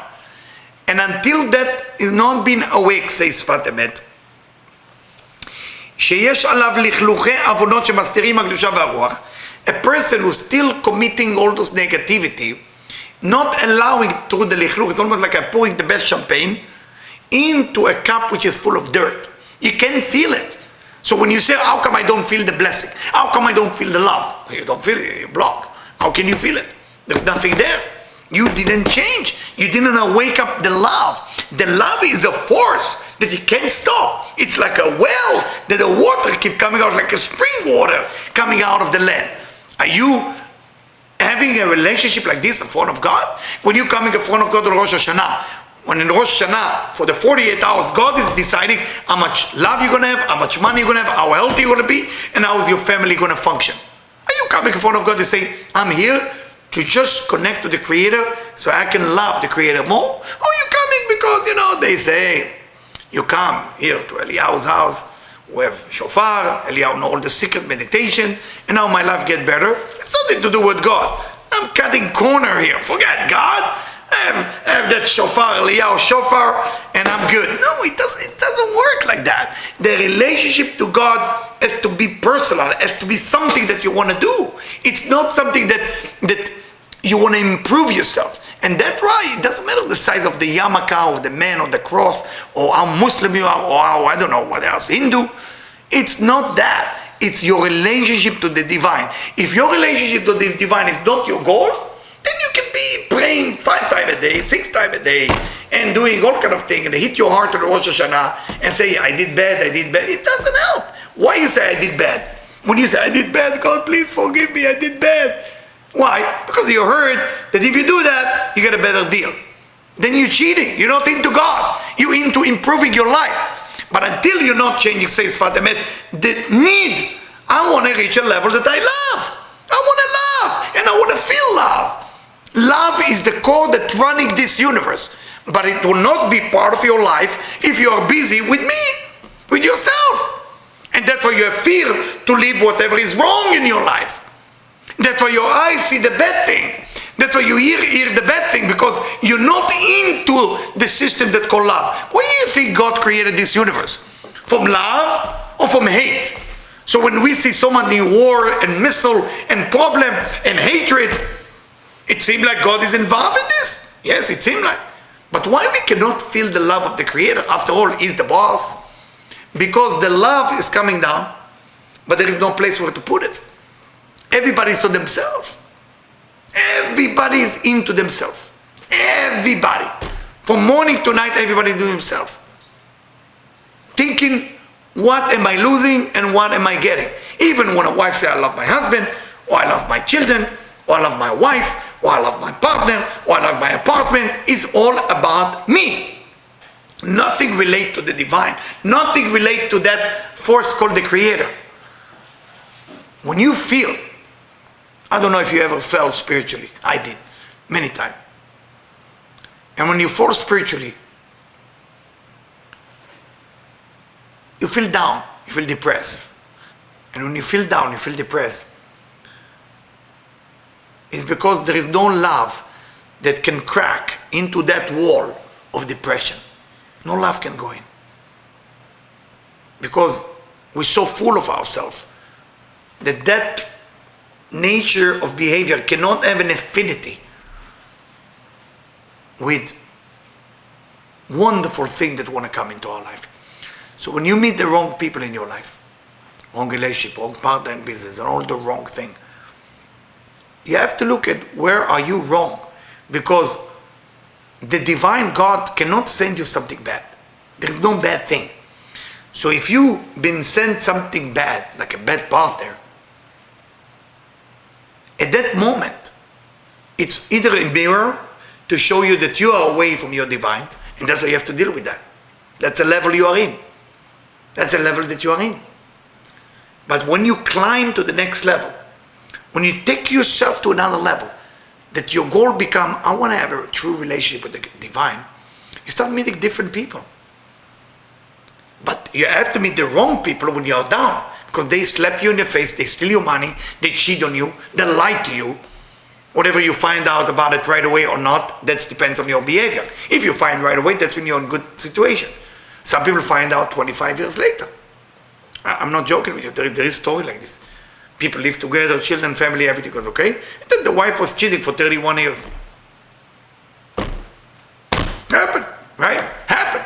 And until that is not been awake, says Sfat Emet, שיש עליו לכלוכי עוונות שמסתירים הקדושה והרוח, a person who's still committing all those negativity, not allowing through the לכלוך, it's almost like pouring the best champagne into a cup which is full of dirt. You can feel it. So when you say, how come I don't feel the blessing? How come I don't feel the love? You don't feel it, you block. How can you feel it? There's nothing there. You didn't change. You didn't wake up the love. The love is a force that you can't stop. It's like a well that the water keep coming out, like a spring water coming out of the land. Are you having a relationship like this in front of God? When you're coming in front of God on Rosh Hashanah, when in Rosh Hashanah, for the 48 hours, God is deciding how much love you're going to have, how much money you're going to have, how healthy you're going to be, and how is your family going to function. Are you coming in front of God and say, I'm here to just connect to the Creator so I can love the Creator more? Or are you coming because, they say, you come here to Eliyahu's house, we have shofar, Eliyahu know all the secret meditation, and now my life get better. It's nothing to do with God. I'm cutting corner here. Forget God. have that shofar, Eliyahu shofar, and I'm good. No, it doesn't work like that. The relationship to God has to be personal, has to be something that you want to do. It's not something that you want to improve yourself. And that's why it doesn't matter the size of the yarmulke, or the man, or the cross, or how Muslim you are, or how, I don't know what else, Hindu. It's not that. It's your relationship to the divine. If your relationship to the divine is not your goal, then you can be praying 5 times a day, 6 times a day, and doing all kind of things, and hit your heart on Rosh Hashanah, and say, I did bad. It doesn't help. Why you say I did bad? When you say I did bad, God, please forgive me, I did bad. Why? Because you heard that if you do that, you get a better deal. Then you're cheating. You're not into God. You're into improving your life. But until you're not changing, says Father Met, the need, I want to reach a level that I love. I want to love, and I want to feel love. Love is the core that's running this universe. But it will not be part of your life if you are busy with me, with yourself. And that's why you have fear to leave whatever is wrong in your life. That's why your eyes see the bad thing. That's why you hear the bad thing, because you're not into the system that called love. Why do you think God created this universe? From love or from hate? So when we see so many war and missile and problem and hatred, it seems like God is involved in this. Yes, it seems like. But why we cannot feel the love of the Creator? After all, He's the boss. Because the love is coming down, but there is no place where to put it. Everybody's to themselves. Everybody is into themselves. Everybody. From morning to night, everybody is doing themselves. Thinking, what am I losing and what am I getting? Even when a wife says, I love my husband, or I love my children, or I love my wife, or I love my partner, or I love my apartment, it's all about me. Nothing relate to the divine. Nothing relate to that force called the Creator. When you feel, I don't know if you ever felt spiritually. I did, many times. And when you fall spiritually, you feel down, you feel depressed. And when you feel down, you feel depressed, it's because there is no love that can crack into that wall of depression. No love can go in. Because we're so full of ourselves that nature of behavior cannot have an affinity with wonderful things that want to come into our life. So when you meet the wrong people in your life, wrong relationship, wrong partner in business, and all the wrong thing, you have to look at where are you wrong, because the divine God cannot send you something bad. There is no bad thing. So if you've been sent something bad, like a bad partner, at that moment, it's either a mirror to show you that you are away from your divine, and that's how you have to deal with that. That's the level you are in. That's the level that you are in. But when you climb to the next level, when you take yourself to another level, that your goal become, I want to have a true relationship with the divine, you start meeting different people. But you have to meet the wrong people when you're down, because they slap you in the face, they steal your money, they cheat on you, they lie to you. Whatever you find out about it right away or not, that depends on your behavior. If you find right away, that's when you're in a good situation. Some people find out 25 years later. I'm not joking with you. There is a story like this. People live together, children, family, everything goes okay. And then the wife was cheating for 31 years. Happened, right? Happened.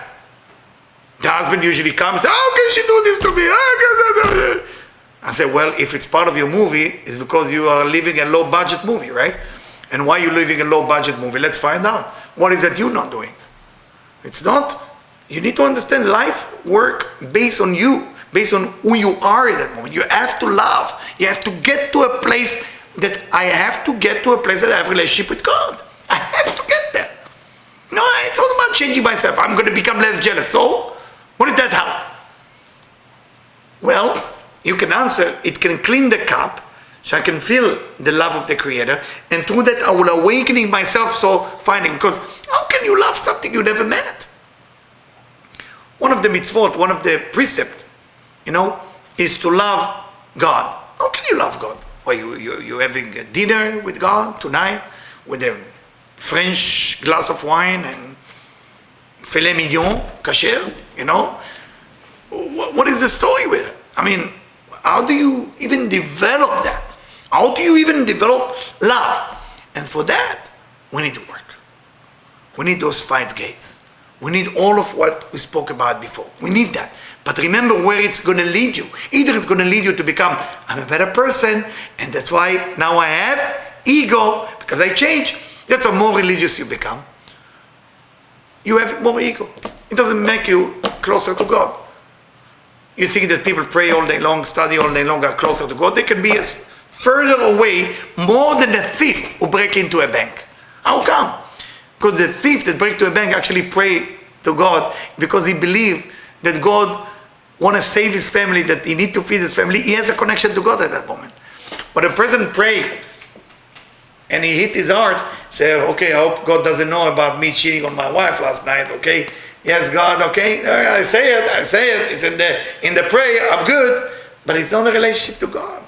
The husband usually comes, how can she do this to me? I say, well, if it's part of your movie, it's because you are living a low-budget movie, right? And why are you living a low-budget movie? Let's find out. What is that you're not doing? It's not. You need to understand life work based on you, based on who you are at that moment. You have to love. You have to get to a place that I have to get to a place that I have a relationship with God. I have to get there. No, it's all about changing myself. I'm going to become less jealous. So, what does that help? Well, you can answer, it can clean the cup, so I can feel the love of the Creator, and through that I will awakening myself, so finding, because how can you love something you never met? One of the mitzvot, one of the precepts, is to love God. How can you love God? Well, you having a dinner with God tonight, with a French glass of wine and filet mignon, kasher, you know. What is the story with it? I mean, how do you even develop that? How do you even develop love? And for that, we need to work. We need those 5 gates. We need all of what we spoke about before. We need that. But remember where it's going to lead you. Either it's going to lead you to become, I'm a better person, and that's why now I have ego, because I change. That's how more religious you become. You have more ego. It doesn't make you closer to God. You think that people pray all day long, study all day long, are closer to God. They can be as further away more than the thief who break into a bank. How come? Because the thief that break to a bank actually pray to God because he believed that God want to save his family, that he need to feed his family. He has a connection to God at that moment. But a person pray and he hit his heart, say, okay, I hope God doesn't know about me cheating on my wife last night, okay? Yes, God, okay, I say it, it's in the prayer, I'm good, but it's not a relationship to God.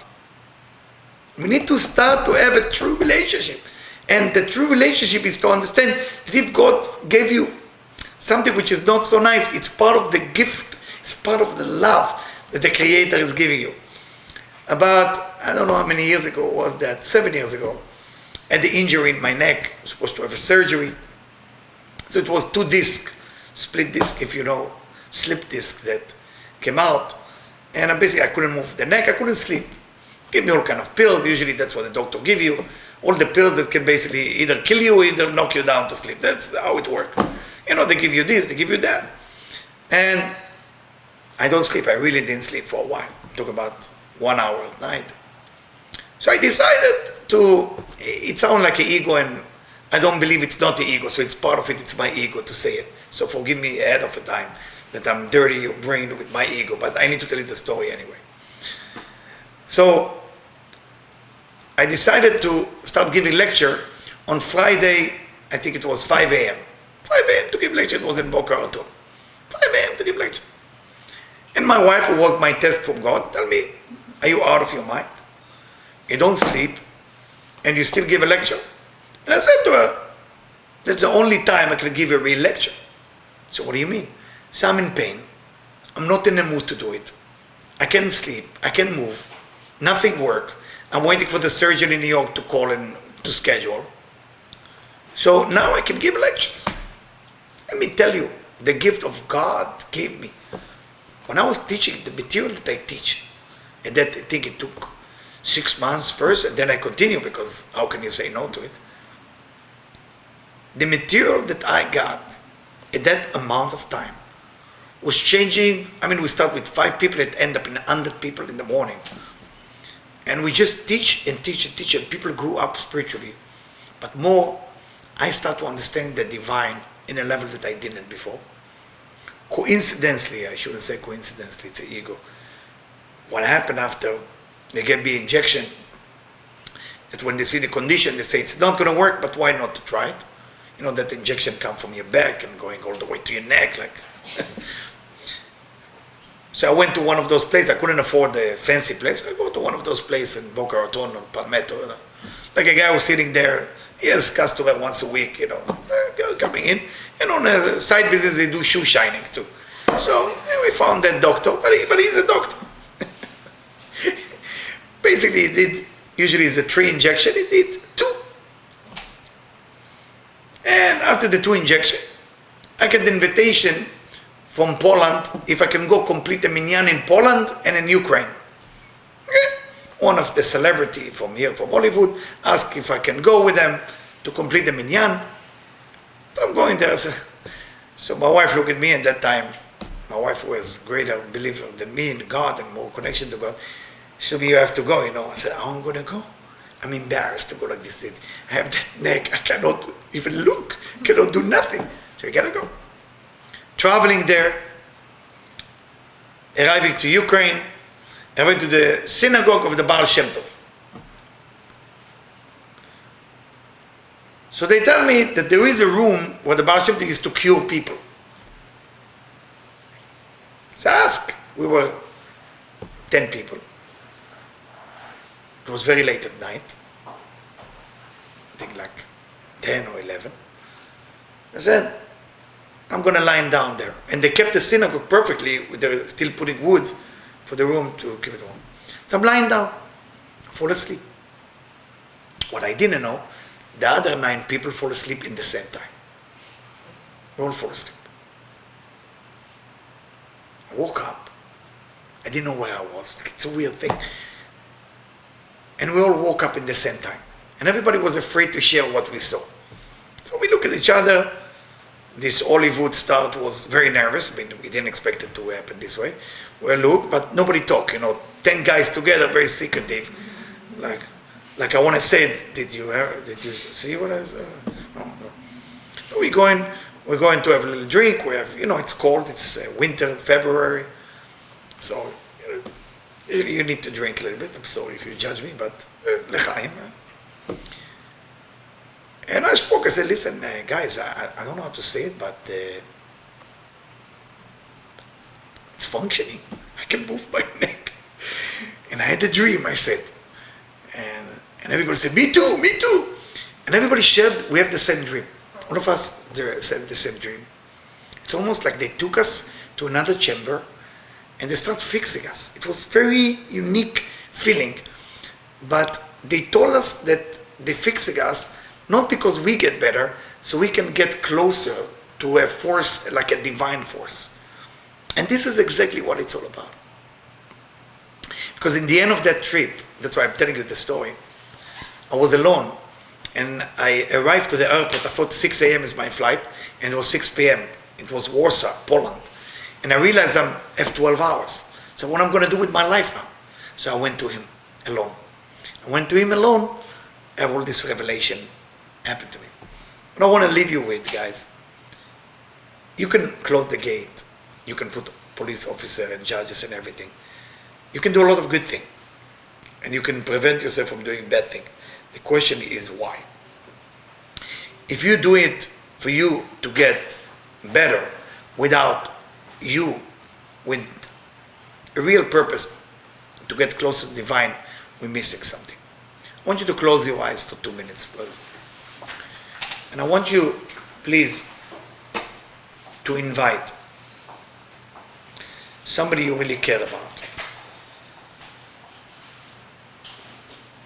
We need to start to have a true relationship. And the true relationship is to understand that if God gave you something which is not so nice, it's part of the gift, it's part of the love that the Creator is giving you. About, I don't know how many years ago was that, 7 years ago, I had the injury in my neck. I was supposed to have a surgery. So it was 2 discs, split disc, if you know, slip disc that came out. And basically I couldn't move the neck, I couldn't sleep. Give me all kind of pills, usually that's what the doctor give you. All the pills that can basically either kill you or either knock you down to sleep. That's how it works. You know, they give you this, they give you that. And I don't sleep, I really didn't sleep for a while. It took about 1 hour at night. So I decided to, it sounds like an ego, and I don't believe it's not the ego, so it's part of it, it's my ego to say it. So forgive me ahead of the time that I'm dirty your brain with my ego, but I need to tell you the story anyway. So I decided to start giving lecture on Friday, I think it was 5 a.m. 5 a.m. to give lecture, it was in Boca Raton. 5 a.m. to give lecture. And my wife, who was my test from God, tell me, are you out of your mind? You don't sleep, and you still give a lecture? And I said to her, that's the only time I can give a real lecture. So what do you mean? So I'm in pain. I'm not in the mood to do it. I can't sleep. I can't move. Nothing works. I'm waiting for the surgeon in New York to call and to schedule. So now I can give lectures. Let me tell you, the gift of God gave me. When I was teaching, the material that I teach, and that I think it took 6 months first, and then I continue, because how can you say no to it? The material that I got at that amount of time was changing. I mean, we start with 5 people and end up in 100 people in the morning. And we just teach and teach and teach, and people grew up spiritually. But more, I start to understand the divine in a level that I didn't before. Coincidentally, I shouldn't say coincidentally, it's an ego. What happened after they get the injection, that when they see the condition, they say it's not going to work, but why not to try it? You know, that injection comes from your back and going all the way to your neck, like. So I went to one of those places. I couldn't afford the fancy place. I go to one of those places in Boca Raton or Palmetto. You know. Like a guy was sitting there. He has customer once a week, you know, coming in. And on a side business, they do shoe shining too. So we found that doctor, but he's a doctor. Basically, he did, usually it's a 3 injection, he did 2. And after the 2 injection, I get the invitation from Poland, if I can go complete a minyan in Poland and in Ukraine. Okay? One of the celebrity from here, from Hollywood, asked if I can go with them to complete the minyan. So I'm going there. So my wife looked at me at that time. My wife was greater believer than me in God and more connection to God. She said, you have to go, you know. I said, how am I going to go? I'm embarrassed to go like this. I have that neck. I cannot even look. Cannot do nothing. So you got to go. Traveling there, arriving to Ukraine, arriving to the synagogue of the Baal Shem Tov. So they tell me that there is a room where the Baal Shem Tov is to cure people. So I asked, we were 10 people. It was very late at night. I think like 10 or 11. I said, I'm going to lie down there. And they kept the synagogue perfectly. They're still putting wood for the room to keep it warm. So I'm lying down, fall asleep. What I didn't know, the other 9 people fall asleep in the same time. We all fall asleep. I woke up. I didn't know where I was. It's a weird thing. And we all woke up in the same time. And everybody was afraid to share what we saw. So we look at each other. This olive wood start was very nervous. I mean, we didn't expect it to happen this way. We look, but nobody talk. 10 guys together, very secretive. Like I want to say, did you see what I saw? No. So we're going to have a little drink. We have, it's cold. It's winter, February. So you need to drink a little bit. I'm sorry if you judge me, but l'chaim. And I spoke. I said, listen, guys, I don't know how to say it, but it's functioning. I can move my neck. And I had a dream, I said. And everybody said, me too. And everybody shared, we have the same dream. All of us said the same dream. It's almost like they took us to another chamber and they start fixing us. It was very unique feeling. But they told us that they're fixing us not because we get better, so we can get closer to a force, like a divine force. And this is exactly what it's all about. Because in the end of that trip, that's why I'm telling you the story, I was alone. And I arrived to the airport. I thought 6 a.m. is my flight, and it was 6 p.m. It was Warsaw, Poland. And I realized I have 12 hours. So what I'm going to do with my life now? So I went to him alone. I went to him alone. I have all this revelation happened to me. What I want to leave you with, guys, you can close the gate. You can put police officer and judges and everything. You can do a lot of good things. And you can prevent yourself from doing bad things. The question is why. If you do it for you to get better without you, with a real purpose to get closer to divine, we're missing something. I want you to close your eyes for 2 minutes, please. And I want you, please, to invite somebody you really care about.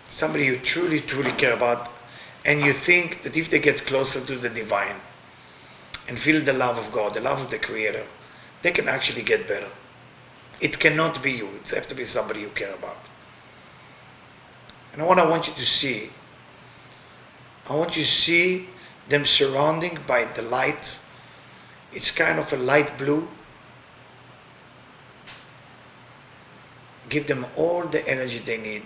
Somebody you truly, truly care about, and you think that if they get closer to the divine and feel the love of God, the love of the Creator, they can actually get better. It cannot be you. It has to be somebody you care about. And what I want you to see, I want you to see them surrounding by the light. It's kind of a light blue. Give them all the energy they need.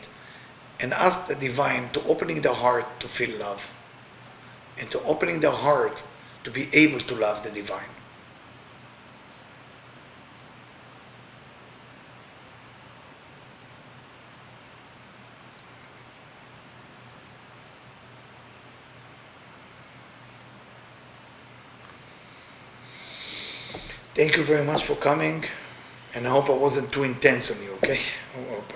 And ask the divine to opening their heart to feel love. And to opening their heart to be able to love the divine. Thank you very much for coming. And I hope I wasn't too intense on you, okay? I hope